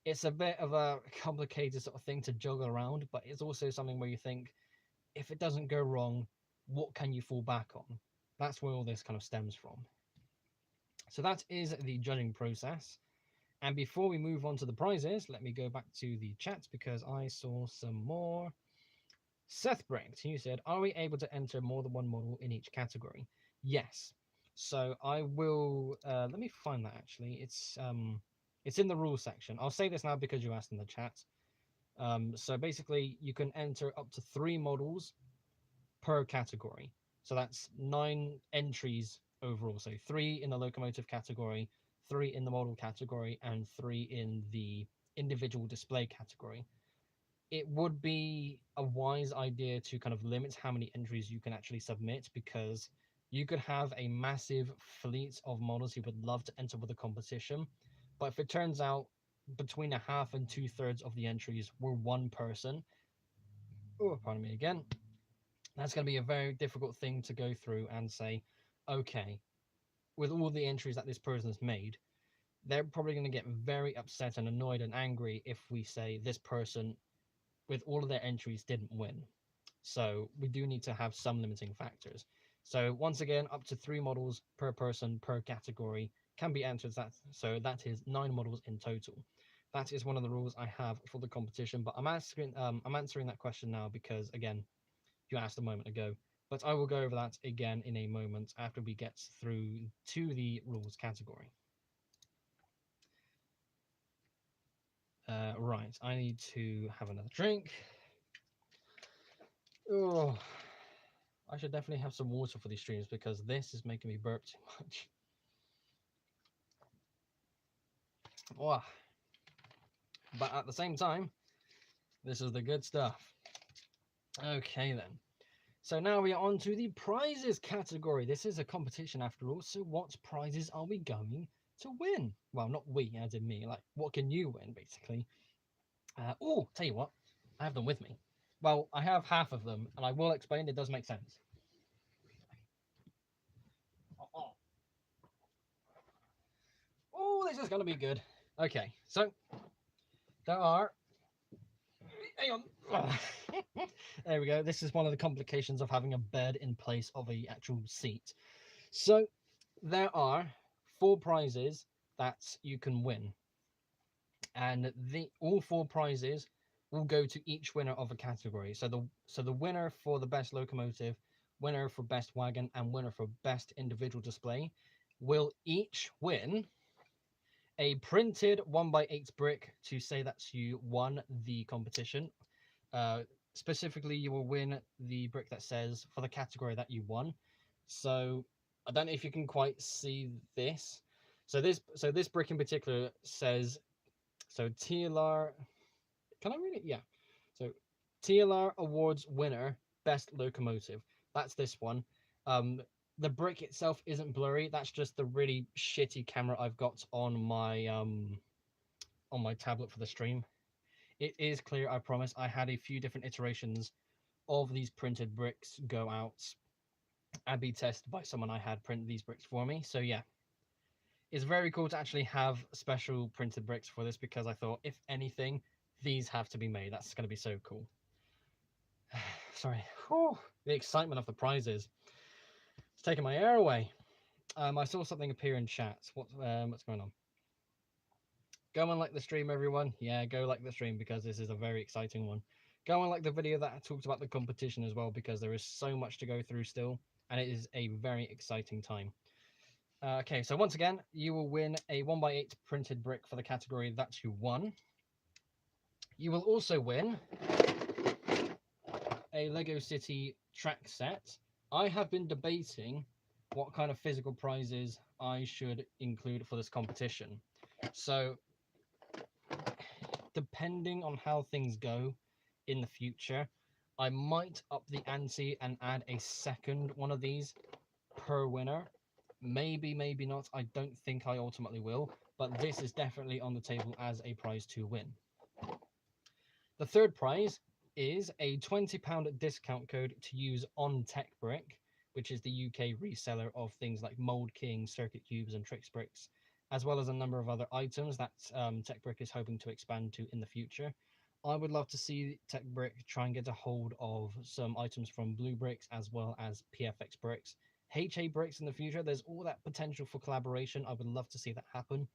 It's a bit of a complicated sort of thing to juggle around, but it's also something where you think, if it doesn't go wrong, what can you fall back on? That's where all this kind of stems from. So that is the judging process. And before we move on to the prizes, let me go back to the chat because I saw some more. Seth Briggs, you said, are we able to enter more than one model in each category? Yes. So I will, let me find that actually. It's in the rules section. I'll say this now because you asked in the chat. So basically you can enter up to 3 models per category. So that's 9 entries overall. So 3 in the locomotive category, 3 in the model category, and 3 in the individual display category. It would be a wise idea to kind of limit how many entries you can actually submit, because you could have a massive fleet of models who would love to enter with a competition. But if it turns out between a half and 2/3 of the entries were one person, oh, pardon me again, that's going to be a very difficult thing to go through and say, okay, with all the entries that this person has made, they're probably going to get very upset and annoyed and angry if we say this person with all of their entries didn't win. So we do need to have some limiting factors. So once again, up to 3 models per person per category can be entered. So that is 9 models in total. That is one of the rules I have for the competition. But I'm answering that question now because, again, you asked a moment ago. But I will go over that again in a moment after we get through to the rules category. Right, I need to have another drink. Oh, I should definitely have some water for these streams because this is making me burp too much. Oh, but at the same time, this is the good stuff. Okay then. So now we are on to the prizes category. This is a competition after all, so what prizes are we going to win? Well, not we, as in me, like what can you win, basically. Oh, tell you what, I have them with me. Well, I have half of them, and I will explain, it does make sense. Oh, this is going to be good. Okay, so there are... Hang on. There we go. This is one of the complications of having a bed in place of a actual seat. So there are 4 prizes that you can win, and all 4 prizes will go to each winner of a category. So the winner for the best locomotive, winner for best wagon, and winner for best individual display will each win a printed 1x8 brick to say that you won the competition. Specifically, you will win the brick that says for the category that you won. So I don't know if you can quite see this. So this brick in particular says, so Tlr, can I read it? Yeah. So Tlr Awards winner, best locomotive. That's this one. The brick itself isn't blurry. That's just the really shitty camera I've got on my on my tablet for the stream. It is clear, I promise. I had a few different iterations of these printed bricks go out and be tested by someone I had print these bricks for me. So yeah, it's very cool to actually have special printed bricks for this, because I thought, if anything, these have to be made. That's going to be so cool. Sorry. Whew, the excitement of the prizes. It's taking my air away. I saw something appear in chat. What's going on? Go and like the stream, everyone. Yeah, go like the stream, because this is a very exciting one. Go and like the video that talks about the competition as well, because there is so much to go through still, and it is a very exciting time. Okay, so once again, you will win a 1x8 printed brick for the category that you won. You will also win a Lego City track set. I have been debating what kind of physical prizes I should include for this competition. So, depending on how things go in the future, I might up the ante and add a second one of these per winner. Maybe, maybe not. I don't think I ultimately will, but this is definitely on the table as a prize to win. The third prize is a £20 discount code to use on TechBrick, which is the UK reseller of things like Mold King, Circuit Cubes, and Tricks Bricks, as well as a number of other items that TechBrick is hoping to expand to in the future. I would love to see TechBrick try and get a hold of some items from Blue Bricks as well as PFX Bricks, HA Bricks in the future. There's all that potential for collaboration. I would love to see that happen.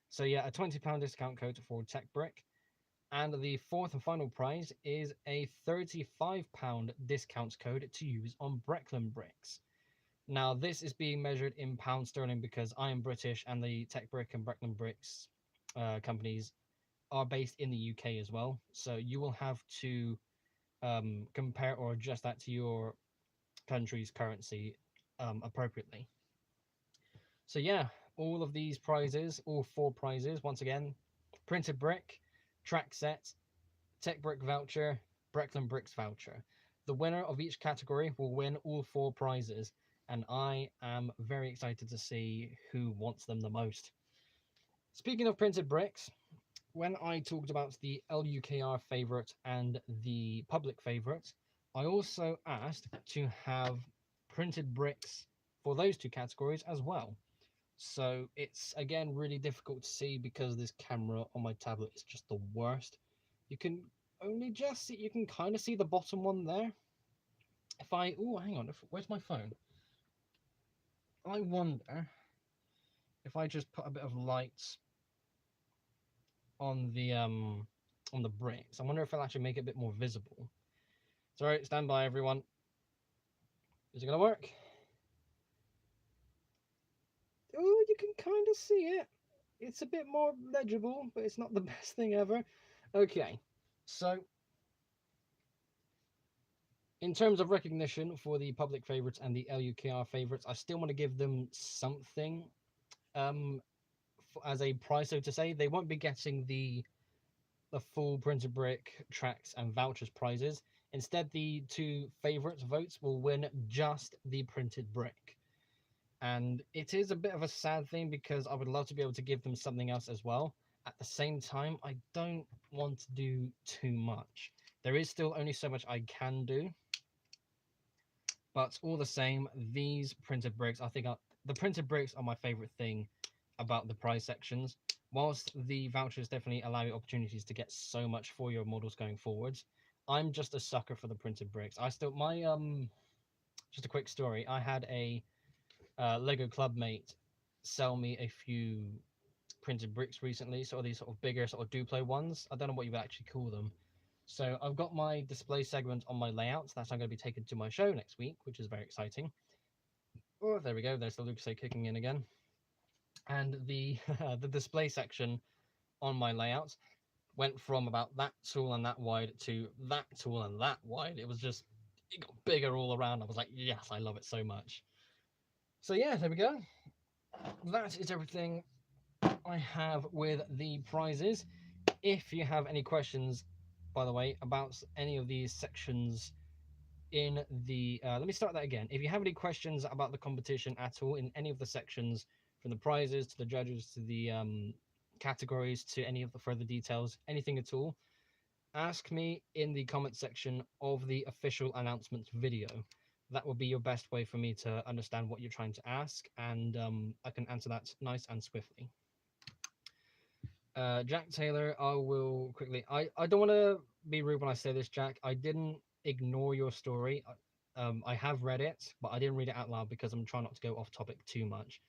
So yeah, a £20 discount code for TechBrick. And the fourth and final prize is a £35 discount code to use on Brecklin bricks. Now, this is being measured in pound sterling because I am British, and the Tech Brick and Brecklin bricks companies are based in the UK as well. So you will have to compare or adjust that to your country's currency appropriately. So yeah, all of these prizes, all four prizes, once again, printed brick, track set, Tech Brick voucher, Brecklin Bricks voucher. The winner of each category will win all four prizes, and I am very excited to see who wants them the most. Speaking of printed bricks, when I talked about the LUKR favourite and the public favourite, I also asked to have printed bricks for those two categories as well. So it's, again, really difficult to see because this camera on my tablet is just the worst. You can only just see, you can kind of see the bottom one there. If I, oh, hang on, where's my phone? I wonder if I just put a bit of light on the bricks. I wonder if it'll actually make it a bit more visible. Sorry, stand by, everyone. Is it gonna work? Oh, you can kind of see it. It's a bit more legible, but it's not the best thing ever. Okay, so in terms of recognition for the public favorites and the LUKR favorites, I still want to give them something as a prize, so to say. They won't be getting the full printed brick, tracks, and vouchers prizes. Instead, the two favorites votes will win just the printed brick. And it is a bit of a sad thing because I would love to be able to give them something else as well. At the same time, I don't want to do too much. There is still only so much I can do. But all the same, these printed bricks, I think the printed bricks are my favorite thing about the prize sections. Whilst the vouchers definitely allow you opportunities to get so much for your models going forwards, I'm just a sucker for the printed bricks. I still, just a quick story. I had a Lego club mate sell me a few printed bricks recently, sort of these sort of bigger sort of Duplo ones. I don't know what you would actually call them. So I've got my display segment on my layouts that I'm going to be taking to my show next week, which is very exciting. Oh, there we go. There's the Lucas kicking in again. And the the display section on my layouts went from about that tall and that wide to that tall and that wide. It got bigger all around. I was like, yes, I love it so much. So yeah, there we go. That is everything I have with the prizes. If you have any questions, by the way, about any of these sections in the let me start that again. If you have any questions about the competition at all in any of the sections, from the prizes to the judges to categories to any of the further details, anything at all, ask me in the comment section of the official announcements video. That will be your best way for me to understand what you're trying to ask, and I can answer that nice and swiftly. Jack Taylor, I will quickly. I don't want to be rude when I say this, Jack. I didn't ignore your story. I have read it, but I didn't read it out loud because I'm trying not to go off topic too much.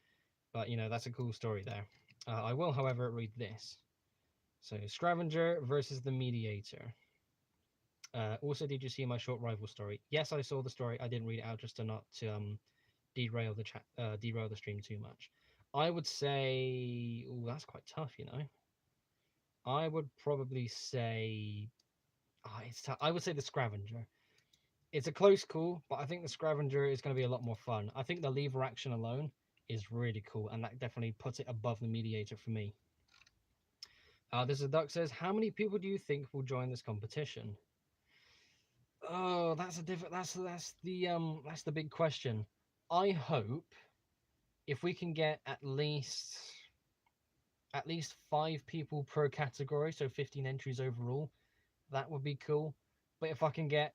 But that's a cool story there. I will, however, read this. So, Scavenger versus the Mediator. Also, did you see my short rival story? Yes, I saw the story. I didn't read it out just to not to derail the chat, derail the stream too much. I would say, oh, that's quite tough, I would probably say, it's tough. I would say the Scavenger. It's a close call, but I think the Scavenger is going to be a lot more fun. I think the lever action alone is really cool, and that definitely puts it above the Mediator for me. This is Duck says, how many people do you think will join this competition? Oh, that's a different. That's the big question. I hope if we can get at least 5 people per category, so 15 entries overall, that would be cool. But if I can get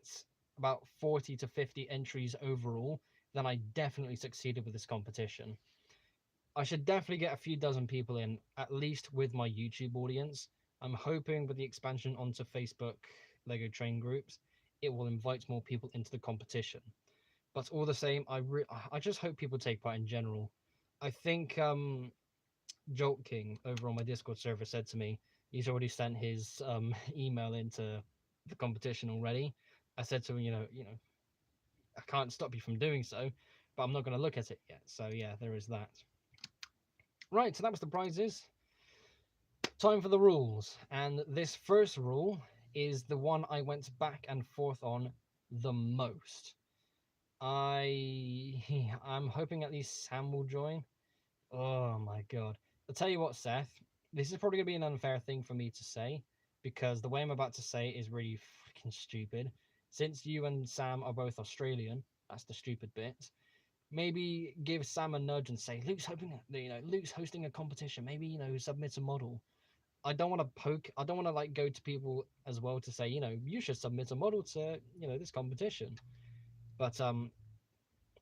about 40 to 50 entries overall, then I definitely succeeded with this competition. I should definitely get a few dozen people in, at least with my YouTube audience. I'm hoping with the expansion onto Facebook Lego Train groups, it will invite more people into the competition. But all the same, I just hope people take part in general. I think Jolt King over on my Discord server said to me he's already sent his email into the competition already. I said to him, I can't stop you from doing so, but I'm not going to look at it yet. So yeah, there is that. Right, so that was the prizes. Time for the rules, and this first rule is the one I went back and forth on the most. I'm hoping at least Sam will join. Oh my god. I'll tell you what, Seth, this is probably going to be an unfair thing for me to say, because the way I'm about to say it is really freaking stupid. Since you and Sam are both Australian, that's the stupid bit. Maybe give Sam a nudge and say, Luke's hosting a competition. Maybe, submit a model. I don't want to poke. I don't want to go to people as well to say, you should submit a model to, this competition. But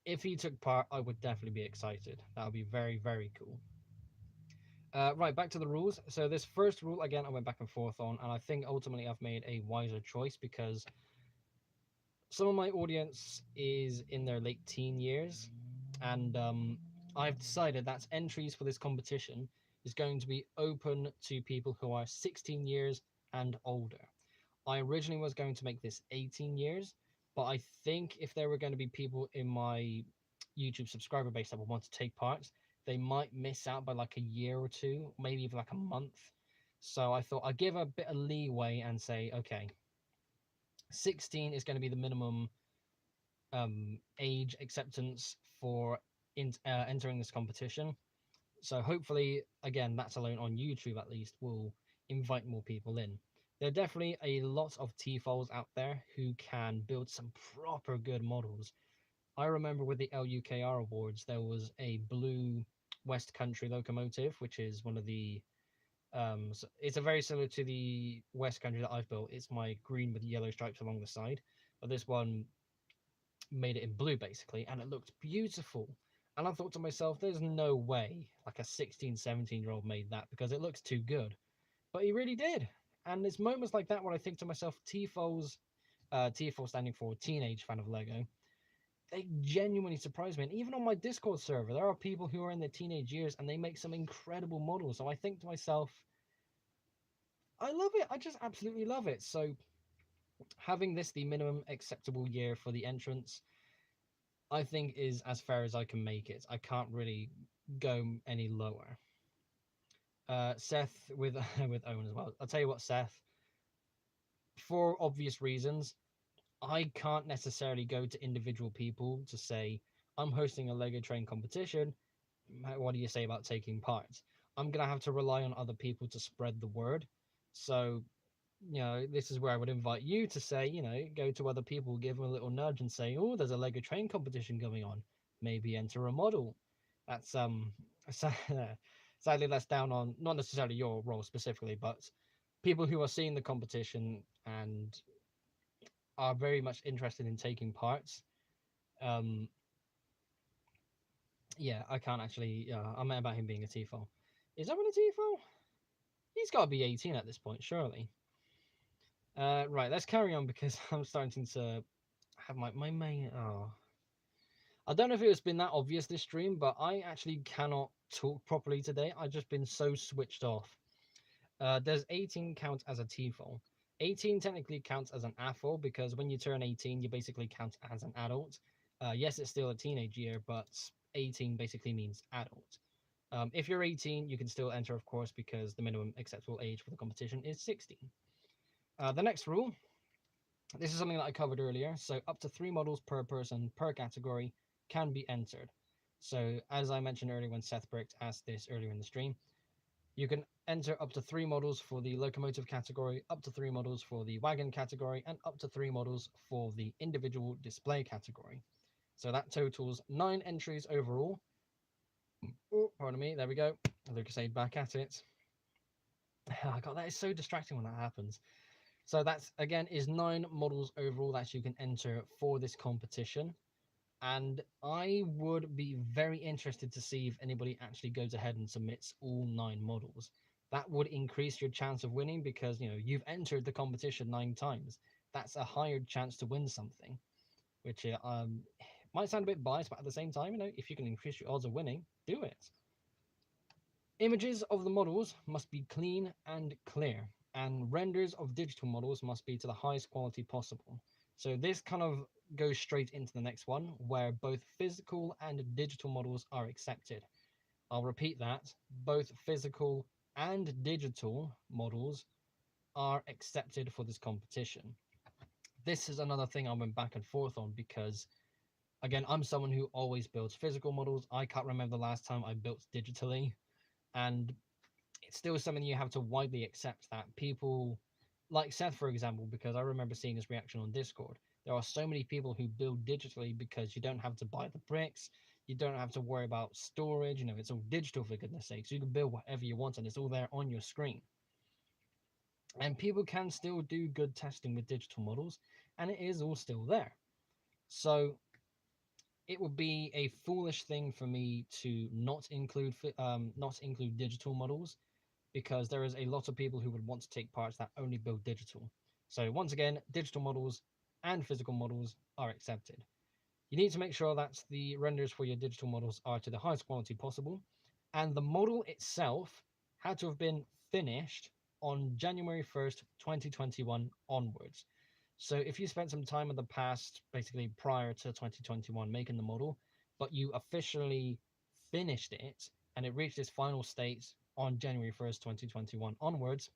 if he took part, I would definitely be excited. That would be very, very cool. Right, back to the rules. So this first rule, again, I went back and forth on, and I think ultimately I've made a wiser choice because some of my audience is in their late teen years, and I've decided that entries for this competition is going to be open to people who are 16 years and older. I originally was going to make this 18 years, but I think if there were going to be people in my YouTube subscriber base that would want to take part, they might miss out by a year or two, maybe even a month. So I thought I'd give a bit of leeway and say, okay, 16 is going to be the minimum age acceptance for entering this competition. So hopefully, again, that's alone on YouTube at least, will invite more people in. There are definitely a lot of T-Foals out there who can build some proper good models. I remember with the Tlr Awards, there was a blue West Country Locomotive, which is one of the so it's a very similar to the West Country that I've built. It's my green with yellow stripes along the side, but this one made it in blue basically, and it looked beautiful. And I thought to myself, there's no way a 16, 17-year-old made that because it looks too good. But he really did. And it's moments like that where I think to myself, TFOs, TFO standing for Teenage Fan of Lego, they genuinely surprise me. And even on my Discord server, there are people who are in their teenage years and they make some incredible models. So I think to myself, I love it. I just absolutely love it. So having this the minimum acceptable year for the entrance, I think is as fair as I can make it. I can't really go any lower. Seth with with Owen as well. I'll tell you what, Seth, for obvious reasons, I can't necessarily go to individual people to say, I'm hosting a Lego Train competition. What do you say about taking part? I'm going to have to rely on other people to spread the word. So, this is where I would invite you to say, go to other people, give them a little nudge and say, oh, there's a Lego Train competition going on. Maybe enter a model. That's sadly that's down on not necessarily your role specifically, but people who are seeing the competition and are very much interested in taking parts. Um, yeah, I can't actually. I meant about him being a TFL. Is that really a TFL? He's got to be 18 at this point, surely. Right, let's carry on because I'm starting to have my main. Oh, I don't know if it's been that obvious this stream, but I actually cannot talk properly today. I've just been so switched off. Does 18 count as a TFL? 18 technically counts as an AFL because when you turn 18, you basically count as an adult. Yes, it's still a teenage year, but 18 basically means adult. If you're 18, you can still enter, of course, because the minimum acceptable age for the competition is 16. The next rule, this is something that I covered earlier. So up to 3 models per person per category can be entered. So as I mentioned earlier when Seth Bricht asked this earlier in the stream, you can enter up to 3 models for the Locomotive category, up to 3 models for the Wagon category, and up to 3 models for the individual display category. So that totals 9 entries overall. Oh, pardon me, there we go. Lucasade back at it. Oh God, that is so distracting when that happens. So that's, again, is 9 models overall that you can enter for this competition. And I would be very interested to see if anybody actually goes ahead and submits all 9 models. That would increase your chance of winning because, you know, you've entered the competition 9 times. That's a higher chance to win something, which might sound a bit biased, but at the same time, you know, if you can increase your odds of winning, do it. Images of the models must be clean and clear, and renders of digital models must be to the highest quality possible. So this kind of goes straight into the next one, where both physical and digital models are accepted. I'll repeat that. Both physical and digital models are accepted for this competition. This is another thing I went back and forth on because, again, I'm someone who always builds physical models. I can't remember the last time I built digitally. And it's still something you have to widely accept that people like Seth, for example, because I remember seeing his reaction on Discord. There are so many people who build digitally because you don't have to buy the bricks, you don't have to worry about storage, you know, it's all digital for goodness sake. So you can build whatever you want and it's all there on your screen. And people can still do good testing with digital models, and it is all still there. So it would be a foolish thing for me to not include digital models because there is a lot of people who would want to take parts that only build digital. So once again, digital models and physical models are accepted. You need to make sure that the renders for your digital models are to the highest quality possible, and the model itself had to have been finished on January 1st, 2021 onwards. So if you spent some time in the past, basically prior to 2021, making the model, but you officially finished it and it reached its final state on January 1st, 2021 onwards,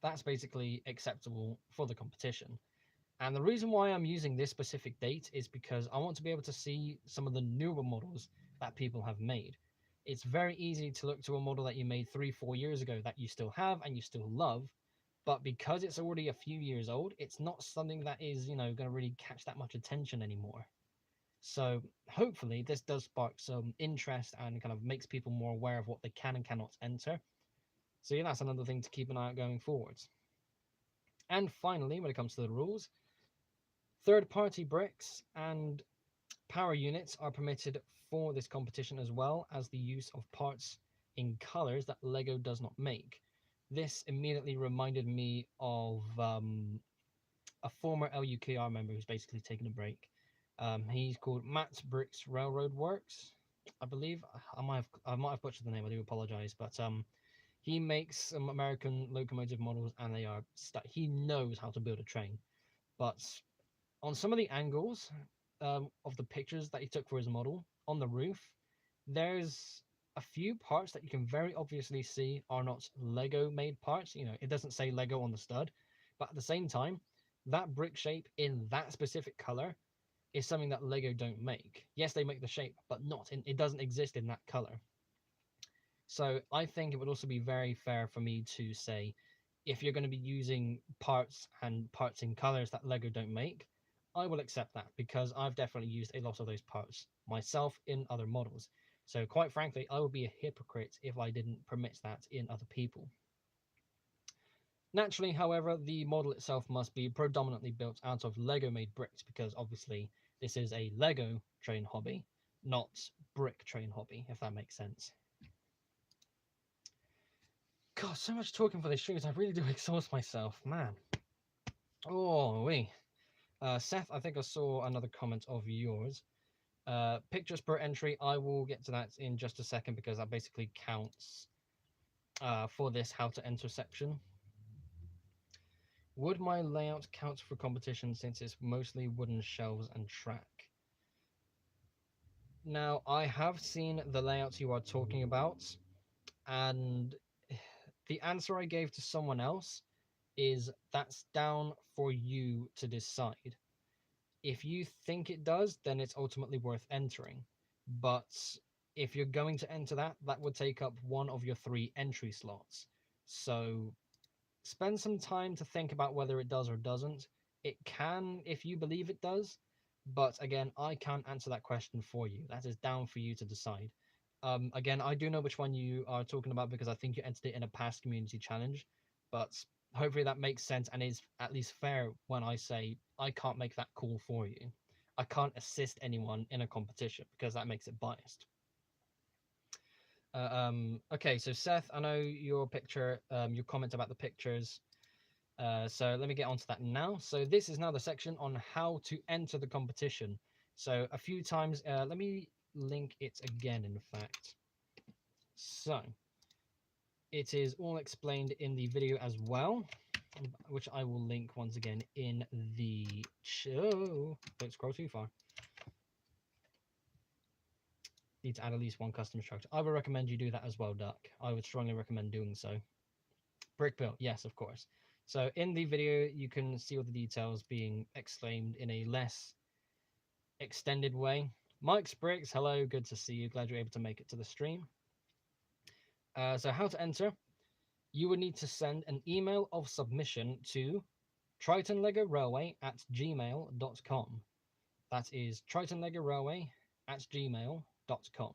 that's basically acceptable for the competition. And the reason why I'm using this specific date is because I want to be able to see some of the newer models that people have made. It's very easy to look to a model that you made 3-4 years ago that you still have and you still love, but because it's already a few years old, it's not something that is, you know, going to really catch that much attention anymore. So hopefully this does spark some interest and kind of makes people more aware of what they can and cannot enter. So yeah, that's another thing to keep an eye out going forwards. And finally, when it comes to the rules, third-party bricks and power units are permitted for this competition as well as the use of parts in colors that LEGO does not make. This immediately reminded me of a former LUKR member who's basically taken a break. He's called Matt Bricks Railroad Works, I believe. I might have butchered the name. I do apologize, but he makes some American locomotive models, and they are he knows how to build a train. But on some of the angles of the pictures that he took for his model on the roof, there's a few parts that you can very obviously see are not Lego made parts. You know, it doesn't say Lego on the stud, but at the same time, that brick shape in that specific color is something that Lego don't make. Yes, they make the shape, but not in, it doesn't exist in that color. So I think it would also be very fair for me to say, if you're going to be using parts and parts in colors that Lego don't make, I will accept that because I've definitely used a lot of those parts myself in other models. So quite frankly, I would be a hypocrite if I didn't permit that in other people. Naturally, however, the model itself must be predominantly built out of Lego-made bricks because obviously this is a Lego train hobby, not brick train hobby, if that makes sense. God, so much talking for these streams. I really do exhaust myself, man. Oh, we. Seth, I think I saw another comment of yours. Pictures per entry, I will get to that in just a second because that basically counts for this how to enter section. Would my layout count for competition since it's mostly wooden shelves and track? Now, I have seen the layouts you are talking about, and the answer I gave to someone else is that's down for you to decide. If you think it does, then it's ultimately worth entering. But if you're going to enter that, that would take up one of your 3 entry slots. So spend some time to think about whether it does or doesn't. It can if you believe it does, but again, I can't answer that question for you. That is down for you to decide. Again, I do know which one you are talking about because I think you entered it in a past community challenge, but hopefully that makes sense and is at least fair when I say I can't make that call for you. I can't assist anyone in a competition because that makes it biased. Okay, so Seth, I know your picture, your comment about the pictures. So let me get onto that now. So this is now the section on how to enter the competition. So a few times, let me link it again, in fact. So it is all explained in the video as well, which I will link once again in the show. Don't scroll too far. Need to add at least one custom structure. I would recommend you do that as well, Duck. I would strongly recommend doing so. Brick built, yes, of course. So in the video, you can see all the details being exclaimed in a less extended way. Mike's Bricks, hello, good to see you. Glad you're able to make it to the stream. So how to enter? You would need to send an email of submission to tritonlegorailway@gmail.com. That is tritonlegorailway@gmail.com.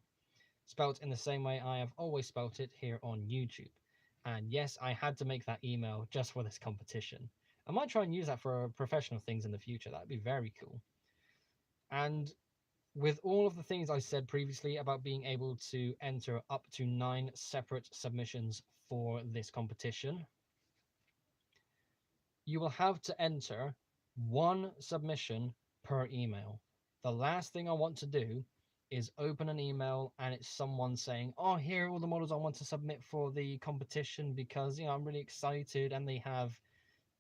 Spelt in the same way I have always spelt it here on YouTube. And yes, I had to make that email just for this competition. I might try and use that for professional things in the future. That'd be very cool. And with all of the things I said previously about being able to enter up to 9 separate submissions for this competition, you will have to enter 1 submission per email. The last thing I want to do is open an email and it's someone saying, oh, here are all the models I want to submit for the competition because, I'm really excited, and they have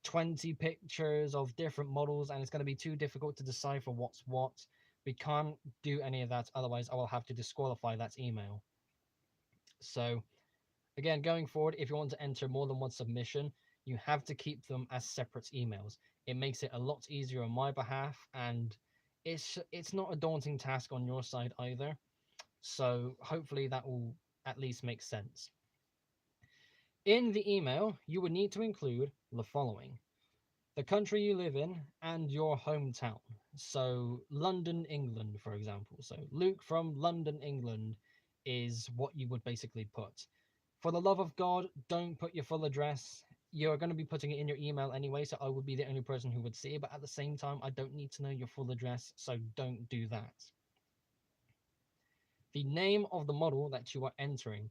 20 pictures of different models and it's going to be too difficult to decipher what's what. We can't do any of that, otherwise I will have to disqualify that email. So again, going forward, if you want to enter more than 1 submission, you have to keep them as separate emails. It makes it a lot easier on my behalf, and it's not a daunting task on your side either. So hopefully that will at least make sense. In the email, you would need to include the following: the country you live in and your hometown. So London, England, for example. So Luke from London, England is what you would basically put. For the love of God, don't put your full address. You're going to be putting it in your email anyway, so I would be the only person who would see it. But at the same time, I don't need to know your full address, so don't do that. The name of the model that you are entering.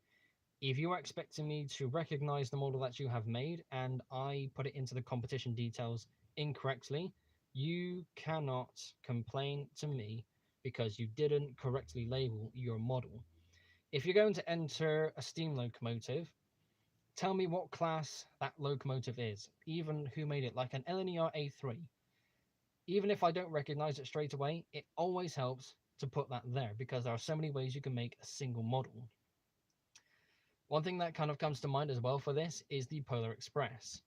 If you are expecting me to recognize the model that you have made and I put it into the competition details incorrectly, you cannot complain to me because you didn't correctly label your model. If you're going to enter a steam locomotive, tell me what class that locomotive is, even who made it, like an LNER A3. Even if I don't recognize it straight away, it always helps to put that there because there are so many ways you can make a single model. One thing that kind of comes to mind as well for this is the Polar Express.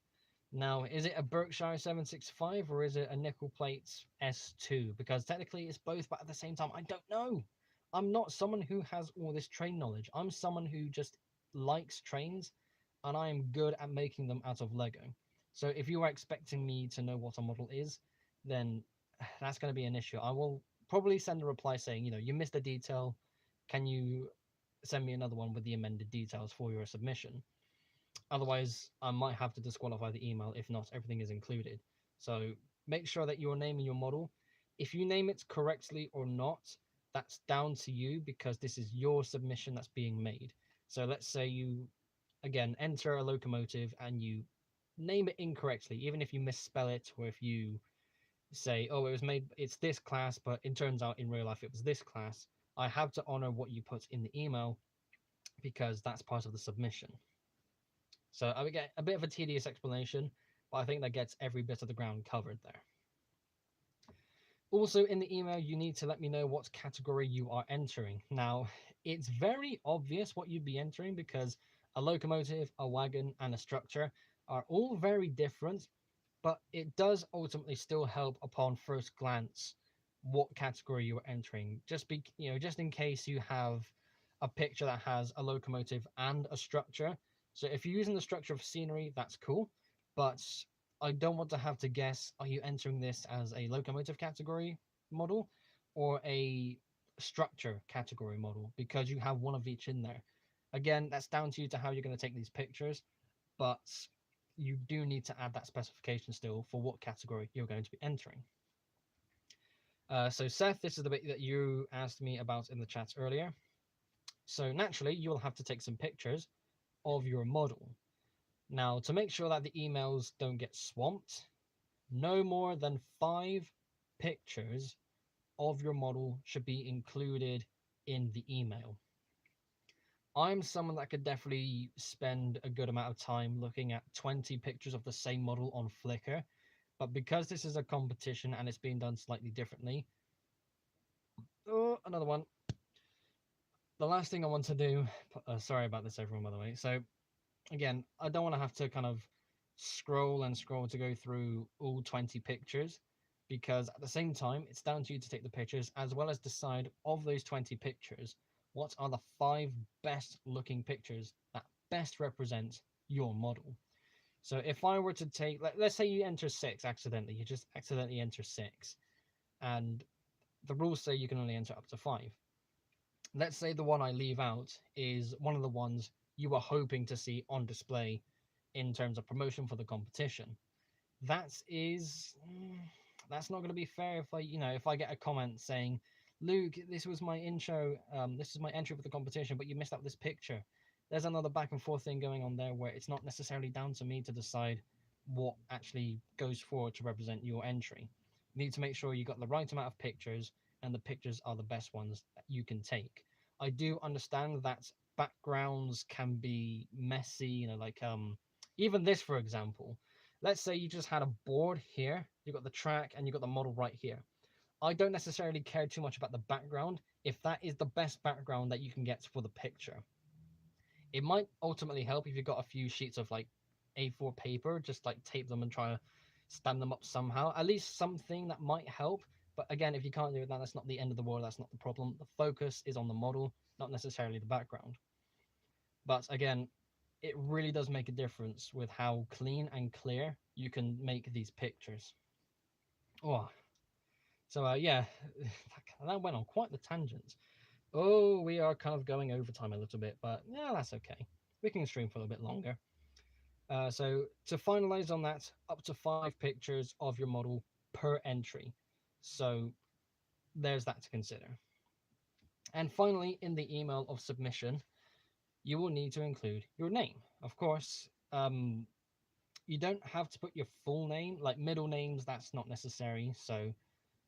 Now, is it a Berkshire 765 or is it a nickel plate S2? Because technically it's both, but at the same time, I don't know. I'm not someone who has all this train knowledge. I'm someone who just likes trains, and I am good at making them out of Lego. So if you are expecting me to know what a model is, then that's going to be an issue. I will probably send a reply saying, you missed a detail. Can you send me another one with the amended details for your submission. Otherwise, I might have to disqualify the email if not everything is included. So make sure that you're naming your model. If you name it correctly or not, that's down to you because this is your submission that's being made. So let's say you, again, enter a locomotive and you name it incorrectly, even if you misspell it or if you say, oh, it's this class, but it turns out in real life it was this class. I have to honor what you put in the email because that's part of the submission. So I would get a bit of a tedious explanation, but I think that gets every bit of the ground covered there. Also, in the email, you need to let me know what category you are entering. Now, it's very obvious what you'd be entering because a locomotive, a wagon, and a structure are all very different, but it does ultimately still help upon first glance what category you're entering. Just just in case you have a picture that has a locomotive and a structure. So if you're using the structure of scenery, that's cool, but I don't want to have to guess, are you entering this as a locomotive category model or a structure category model? Because you have one of each in there. Again, that's down to you to how you're going to take these pictures, but you do need to add that specification still for what category you're going to be entering. So Seth, this is the bit that you asked me about in the chat earlier. So naturally, you will have to take some pictures of your model. Now, to make sure that the emails don't get swamped, no more than 5 pictures of your model should be included in the email. I'm someone that could definitely spend a good amount of time looking at 20 pictures of the same model on Flickr, but because this is a competition and it's being done slightly differently, oh, another one. The last thing I want to do, sorry about this everyone by the way, so again, I don't want to have to kind of scroll and scroll to go through all 20 pictures, because at the same time, it's down to you to take the pictures as well as decide of those 20 pictures, what are the 5 best looking pictures that best represent your model. So if I were to take, let's say you enter 6 accidentally, you just accidentally enter 6, and the rules say you can only enter up to 5. Let's say the one I leave out is one of the ones you were hoping to see on display in terms of promotion for the competition. That's not going to be fair if I get a comment saying, Luke, this was my intro, this is my entry for the competition, but you missed out this picture. There's another back and forth thing going on there where it's not necessarily down to me to decide what actually goes forward to represent your entry. You need to make sure you got the right amount of pictures and the pictures are the best ones that you can take. I do understand that backgrounds can be messy, even this, for example. Let's say you just had a board here, you've got the track, and you've got the model right here. I don't necessarily care too much about the background if that is the best background that you can get for the picture. It might ultimately help if you've got a few sheets of A4 paper, just tape them and try to stand them up somehow. At least something that might help. But again, if you can't do it, that's not the end of the world. That's not the problem. The focus is on the model, not necessarily the background. But again, it really does make a difference with how clean and clear you can make these pictures. Oh, so yeah, that went on quite the tangent. Oh, we are kind of going over time a little bit, but yeah, that's okay. We can stream for a little bit longer. So to finalize on that, up to 5 pictures of your model per entry. So there's that to consider. And finally, in the email of submission, you will need to include your name. Of course, you don't have to put your full name, like middle names, that's not necessary. So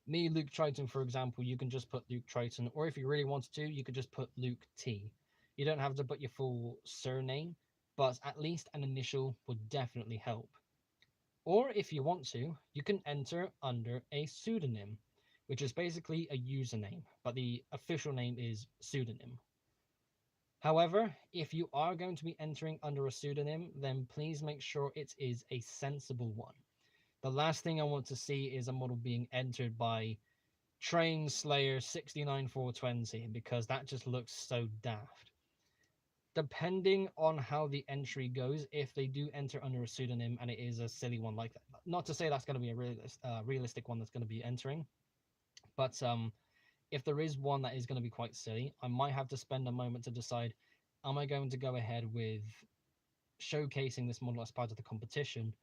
me, Luke Triton, for example, you can just put Luke Triton, or if you really wanted to, you could just put Luke T. You don't have to put your full surname, but at least an initial would definitely help. Or if you want to, you can enter under a pseudonym, which is basically a username, but the official name is pseudonym. However, if you are going to be entering under a pseudonym, then please make sure it is a sensible one. The last thing I want to see is a model being entered by Train Slayer 69420, because that just looks so daft. Depending on how the entry goes, if they do enter under a pseudonym and it is a silly one like that, not to say that's going to be a realistic one that's going to be entering, but if there is one that is going to be quite silly, I might have to spend a moment to decide, am I going to go ahead with showcasing this model as part of the competition?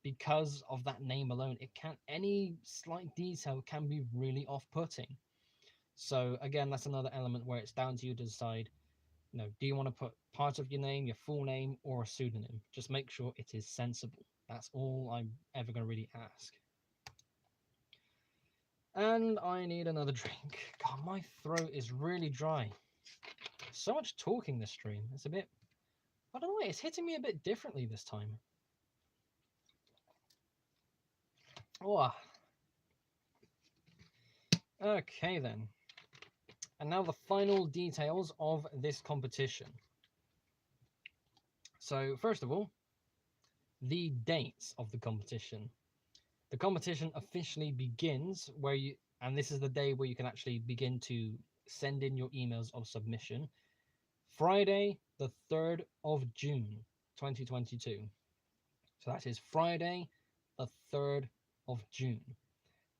Because of that name alone, any slight detail can be really off-putting. So again, that's another element where it's down to you to decide, do you want to put part of your name, your full name, or a pseudonym? Just make sure it is sensible. That's all I'm ever going to really ask. And I need another drink. God, my throat is really dry. So much talking this stream. It's a bit, I don't know, it's hitting me a bit differently this time. Oh. Okay then. And now the final details of this competition. So first of all, the dates of the competition. The competition officially begins and this is the day where you can actually begin to send in your emails of submission, Friday, the 3rd of June, 2022. So that is Friday, the 3rd of June.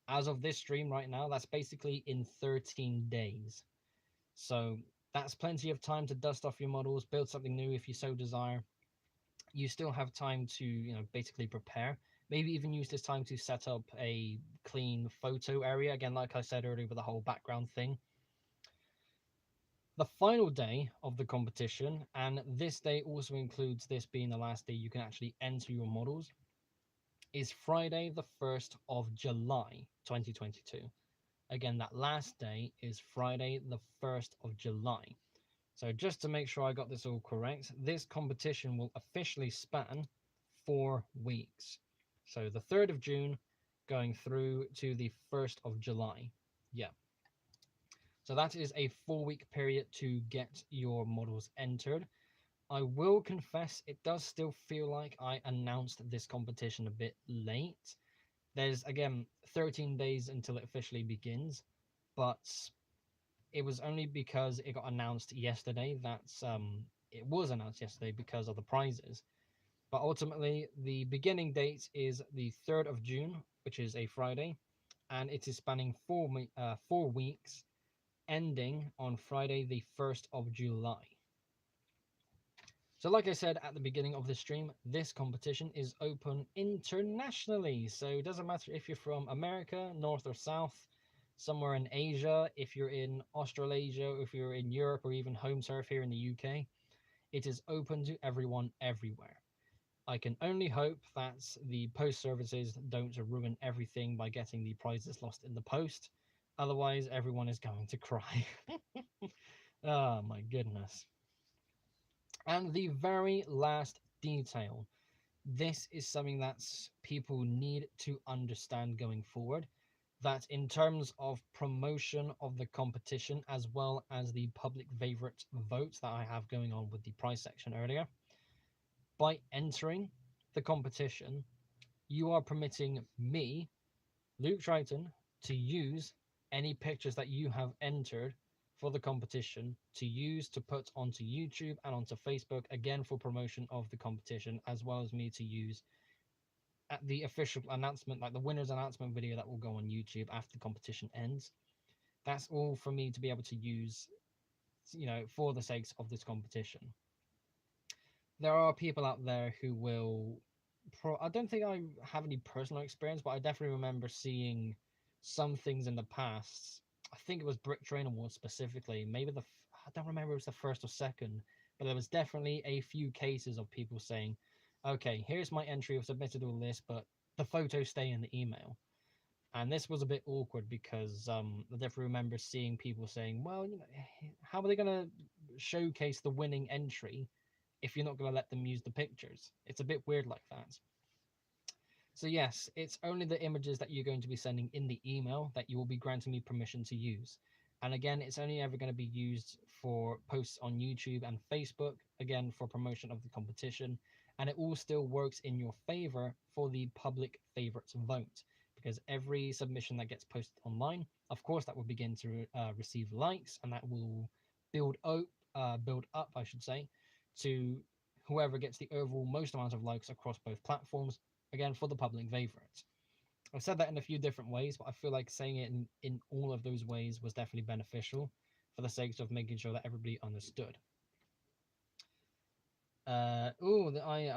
As of this stream right now, that's basically in 13 days. So that's plenty of time to dust off your models, build something new if you so desire. You still have time to, basically prepare. Maybe even use this time to set up a clean photo area. Again, like I said earlier, with the whole background thing. The final day of the competition, and this day also includes this being the last day you can actually enter your models, is Friday, the 1st of July, 2022. Again, that last day is Friday, the 1st of July. So just to make sure I got this all correct, this competition will officially span 4 weeks. So the 3rd of June going through to the 1st of July. Yeah. So that is a 4-week period to get your models entered. I will confess, it does still feel like I announced this competition a bit late. There's, again, 13 days until it officially begins, but it was only because it got announced yesterday. It was announced yesterday because of the prizes. But ultimately, the beginning date is the 3rd of June, which is a Friday, and it is spanning 4 weeks, ending on Friday, the 1st of July. So like I said at the beginning of the stream, this competition is open internationally. So it doesn't matter if you're from America, North or South, somewhere in Asia, if you're in Australasia, if you're in Europe, or even home turf here in the UK, it is open to everyone everywhere. I can only hope that the post services don't ruin everything by getting the prizes lost in the post. Otherwise, everyone is going to cry. Oh my goodness. And the very last detail. This is something that people need to understand going forward. That in terms of promotion of the competition, as well as the public favorite vote that I have going on with the prize section earlier, by entering the competition, you are permitting me, Luke Triton, to use any pictures that you have entered for the competition to use to put onto YouTube and onto Facebook, again for promotion of the competition, as well as me to use at the official announcement, like the winner's announcement video that will go on YouTube after the competition ends. That's all for me to be able to use, for the sakes of this competition. There are people out there who will I don't think I have any personal experience, but I definitely remember seeing some things in the past. I think it was Tlr Awards specifically. Maybe I don't remember if it was the first or second, but there was definitely a few cases of people saying, "Okay, here's my entry. I've submitted all this, but the photos stay in the email." And this was a bit awkward because I definitely remember seeing people saying, "Well, how are they going to showcase the winning entry if you're not going to let them use the pictures?" It's a bit weird like that. So yes, it's only the images that you're going to be sending in the email that you will be granting me permission to use. And again, it's only ever going to be used for posts on YouTube and Facebook, again, for promotion of the competition. And it all still works in your favor for the public favorites vote, because every submission that gets posted online, of course, that will begin to receive likes, and that will build up, I should say, to whoever gets the overall most amount of likes across both platforms, again for the public favorite. I've said that in a few different ways, but I feel like saying it in all of those ways was definitely beneficial for the sake of making sure that everybody understood. I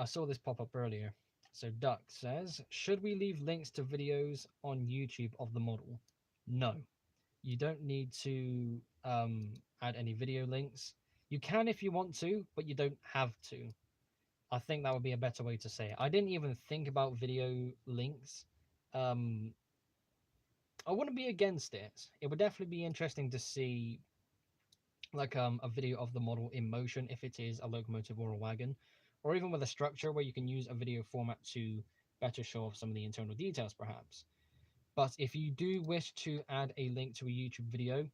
saw this pop up earlier. So Duck says, should we leave links to videos on YouTube of the model? No, you don't need to add any video links. You can if you want to, but you don't have to. I think that would be a better way to say it. I didn't even think about video links. I wouldn't be against it. It would definitely be interesting to see like a video of the model in motion if it is a locomotive or a wagon, or even with a structure where you can use a video format to better show off some of the internal details perhaps. But if you do wish to add a link to a YouTube video,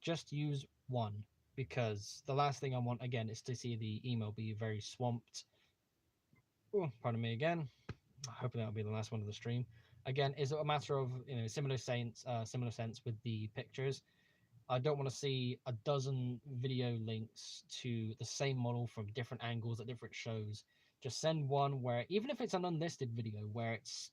just use one, because the last thing I want again is to see the email be very swamped. Oh, pardon me again. Hopefully that'll be the last one of the stream. Again, is it a matter of similar sense with the pictures? I don't want to see a dozen video links to the same model from different angles at different shows. Just send one where, even if it's an unlisted video, where it's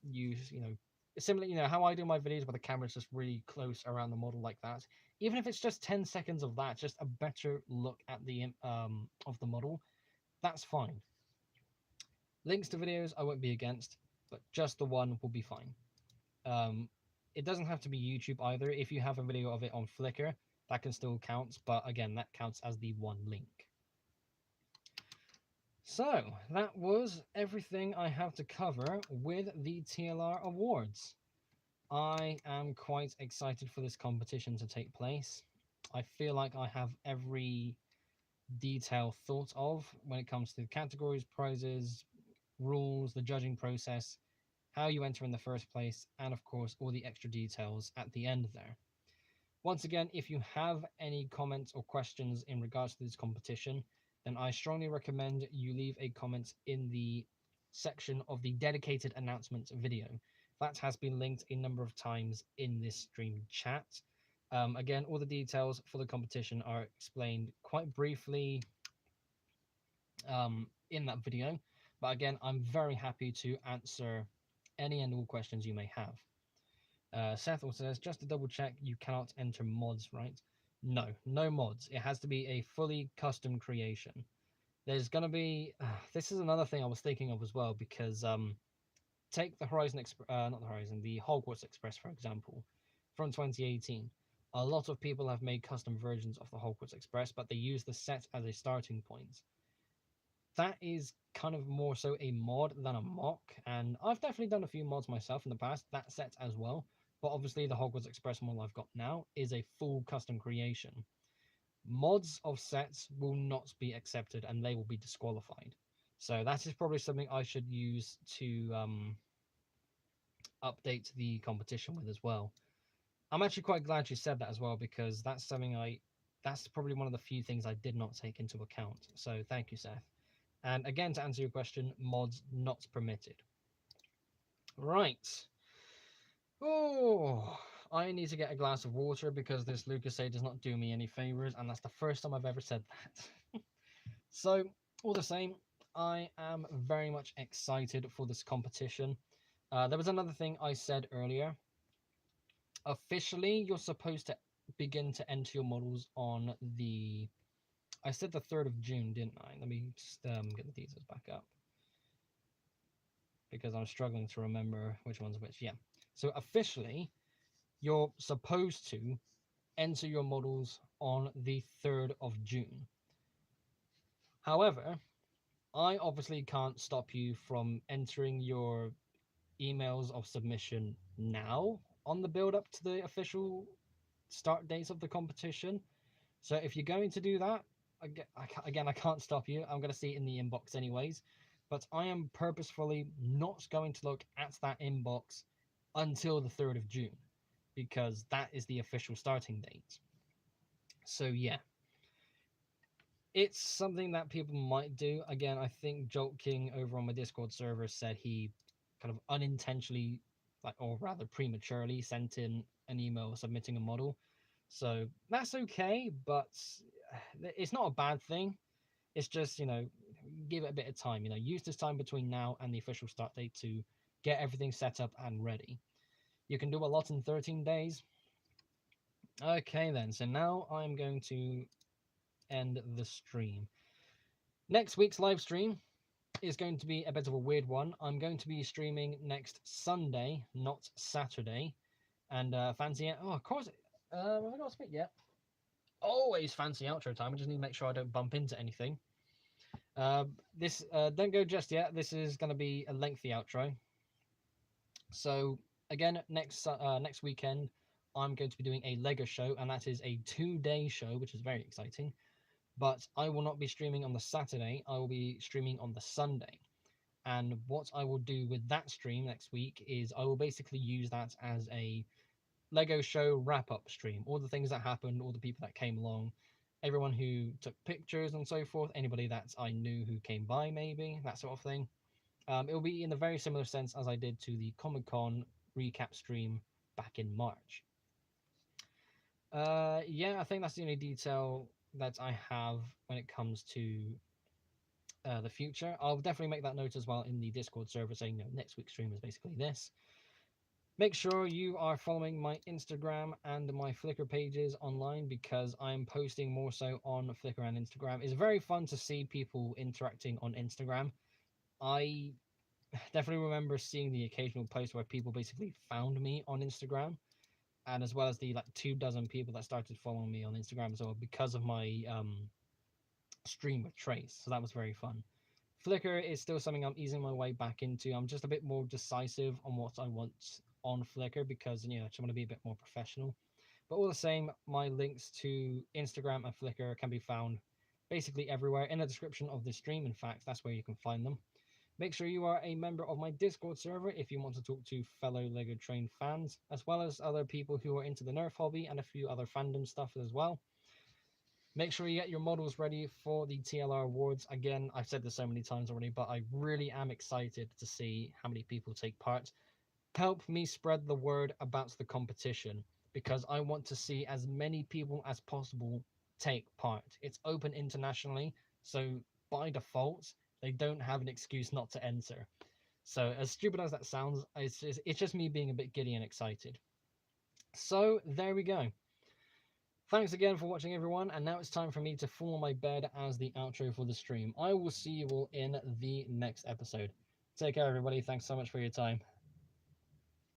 similar, how I do my videos where the camera's just really close around the model like that. Even if it's just 10 seconds of that, just a better look at the of the model, that's fine. Links to videos I won't be against, but just the one will be fine. It doesn't have to be YouTube either. If you have a video of it on Flickr, that can still count, but again, that counts as the one link. So that was everything I have to cover with the Tlr Awards. I am quite excited for this competition to take place. I feel like I have every detail thought of when it comes to the categories, prizes, rules, the judging process, how you enter in the first place, and of course all the extra details at the end there. Once again, if you have any comments or questions in regards to this competition, then I strongly recommend you leave a comment in the section of the dedicated announcements video. That has been linked a number of times in this stream chat. Again, all the details for the competition are explained quite briefly in that video. But again, I'm very happy to answer any and all questions you may have. Seth also says, just to double check, you cannot enter mods, right? No, no mods. It has to be a fully custom creation. There's going to be... this is another thing I was thinking of as well, because take the the Hogwarts Express, for example, from 2018. A lot of people have made custom versions of the Hogwarts Express, but they use the set as a starting point. That is kind of more so a mod than a mock, and I've definitely done a few mods myself in the past, that set as well. But obviously the Hogwarts Express model I've got now is a full custom creation. Mods of sets will not be accepted and they will be disqualified. So that is probably something I should use to update the competition with as well. I'm actually quite glad you said that as well, because that's something that's probably one of the few things I did not take into account. So thank you, Seth. And again, to answer your question, mods not permitted. Right. Oh, I need to get a glass of water because this Lucasade does not do me any favors, and that's the first time I've ever said that. So, all the same, I am very much excited for this competition. There was another thing I said earlier. Officially, you're supposed to begin to enter your models on the... I said the 3rd of June, didn't I? Let me just get the details back up, because I'm struggling to remember which one's which. Yeah. So officially, you're supposed to enter your models on the 3rd of June. However, I obviously can't stop you from entering your emails of submission now on the build up to the official start dates of the competition. So if you're going to do that, again, I can't stop you. I'm going to see it in the inbox anyways. But I am purposefully not going to look at that inbox until the 3rd of June, because that is the official starting date. So yeah, it's something that people might do. Again, I think Jolt King over on my Discord server said he kind of unintentionally, or rather prematurely, sent in an email submitting a model. So that's okay, but it's not a bad thing. It's just, give it a bit of time. Use this time between now and the official start date to get everything set up and ready. You can do a lot in 13 days. Okay then, so now I'm going to end the stream. Next week's live stream is going to be a bit of a weird one. I'm going to be streaming next Sunday, not Saturday. And fancy it. Oh, of course. Have I got to speak yet? Always fancy outro time. I just need to make sure I don't bump into anything. This don't go just yet. This is going to be a lengthy outro. So again, next weekend, I'm going to be doing a Lego show, and that is a 2-day show, which is very exciting. But I will not be streaming on the Saturday. I will be streaming on the Sunday. And what I will do with that stream next week is I will basically use that as a Lego show wrap-up stream. All the things that happened, all the people that came along, everyone who took pictures and so forth, anybody that I knew who came by, maybe, that sort of thing. It will be in a very similar sense as I did to the Comic-Con recap stream back in March. Yeah, I think that's the only detail that I have when it comes to the future. I'll definitely make that note as well in the Discord server saying, next week's stream is basically this. Make sure you are following my Instagram and my Flickr pages online, because I'm posting more so on Flickr and Instagram. It's very fun to see people interacting on Instagram. I definitely remember seeing the occasional post where people basically found me on Instagram, and as well as the 24 people that started following me on Instagram as well because of my stream with Trace. So that was very fun. Flickr is still something I'm easing my way back into. I'm just a bit more decisive on what I want on Flickr, because I just want to be a bit more professional. But all the same, my links to Instagram and Flickr can be found basically everywhere in the description of this stream. In fact, that's where you can find them. Make sure you are a member of my Discord server if you want to talk to fellow Lego Train fans, as well as other people who are into the Nerf hobby and a few other fandom stuff as well. Make sure you get your models ready for the TLR Awards. Again, I've said this so many times already, but I really am excited to see how many people take part. Help me spread the word about the competition, because I want to see as many people as possible take part. It's open internationally, so by default, they don't have an excuse not to enter. So as stupid as that sounds, it's just me being a bit giddy and excited. So there we go. Thanks again for watching, everyone, and now it's time for me to fall on my bed as the outro for the stream. I will see you all in the next episode. Take care, everybody. Thanks so much for your time.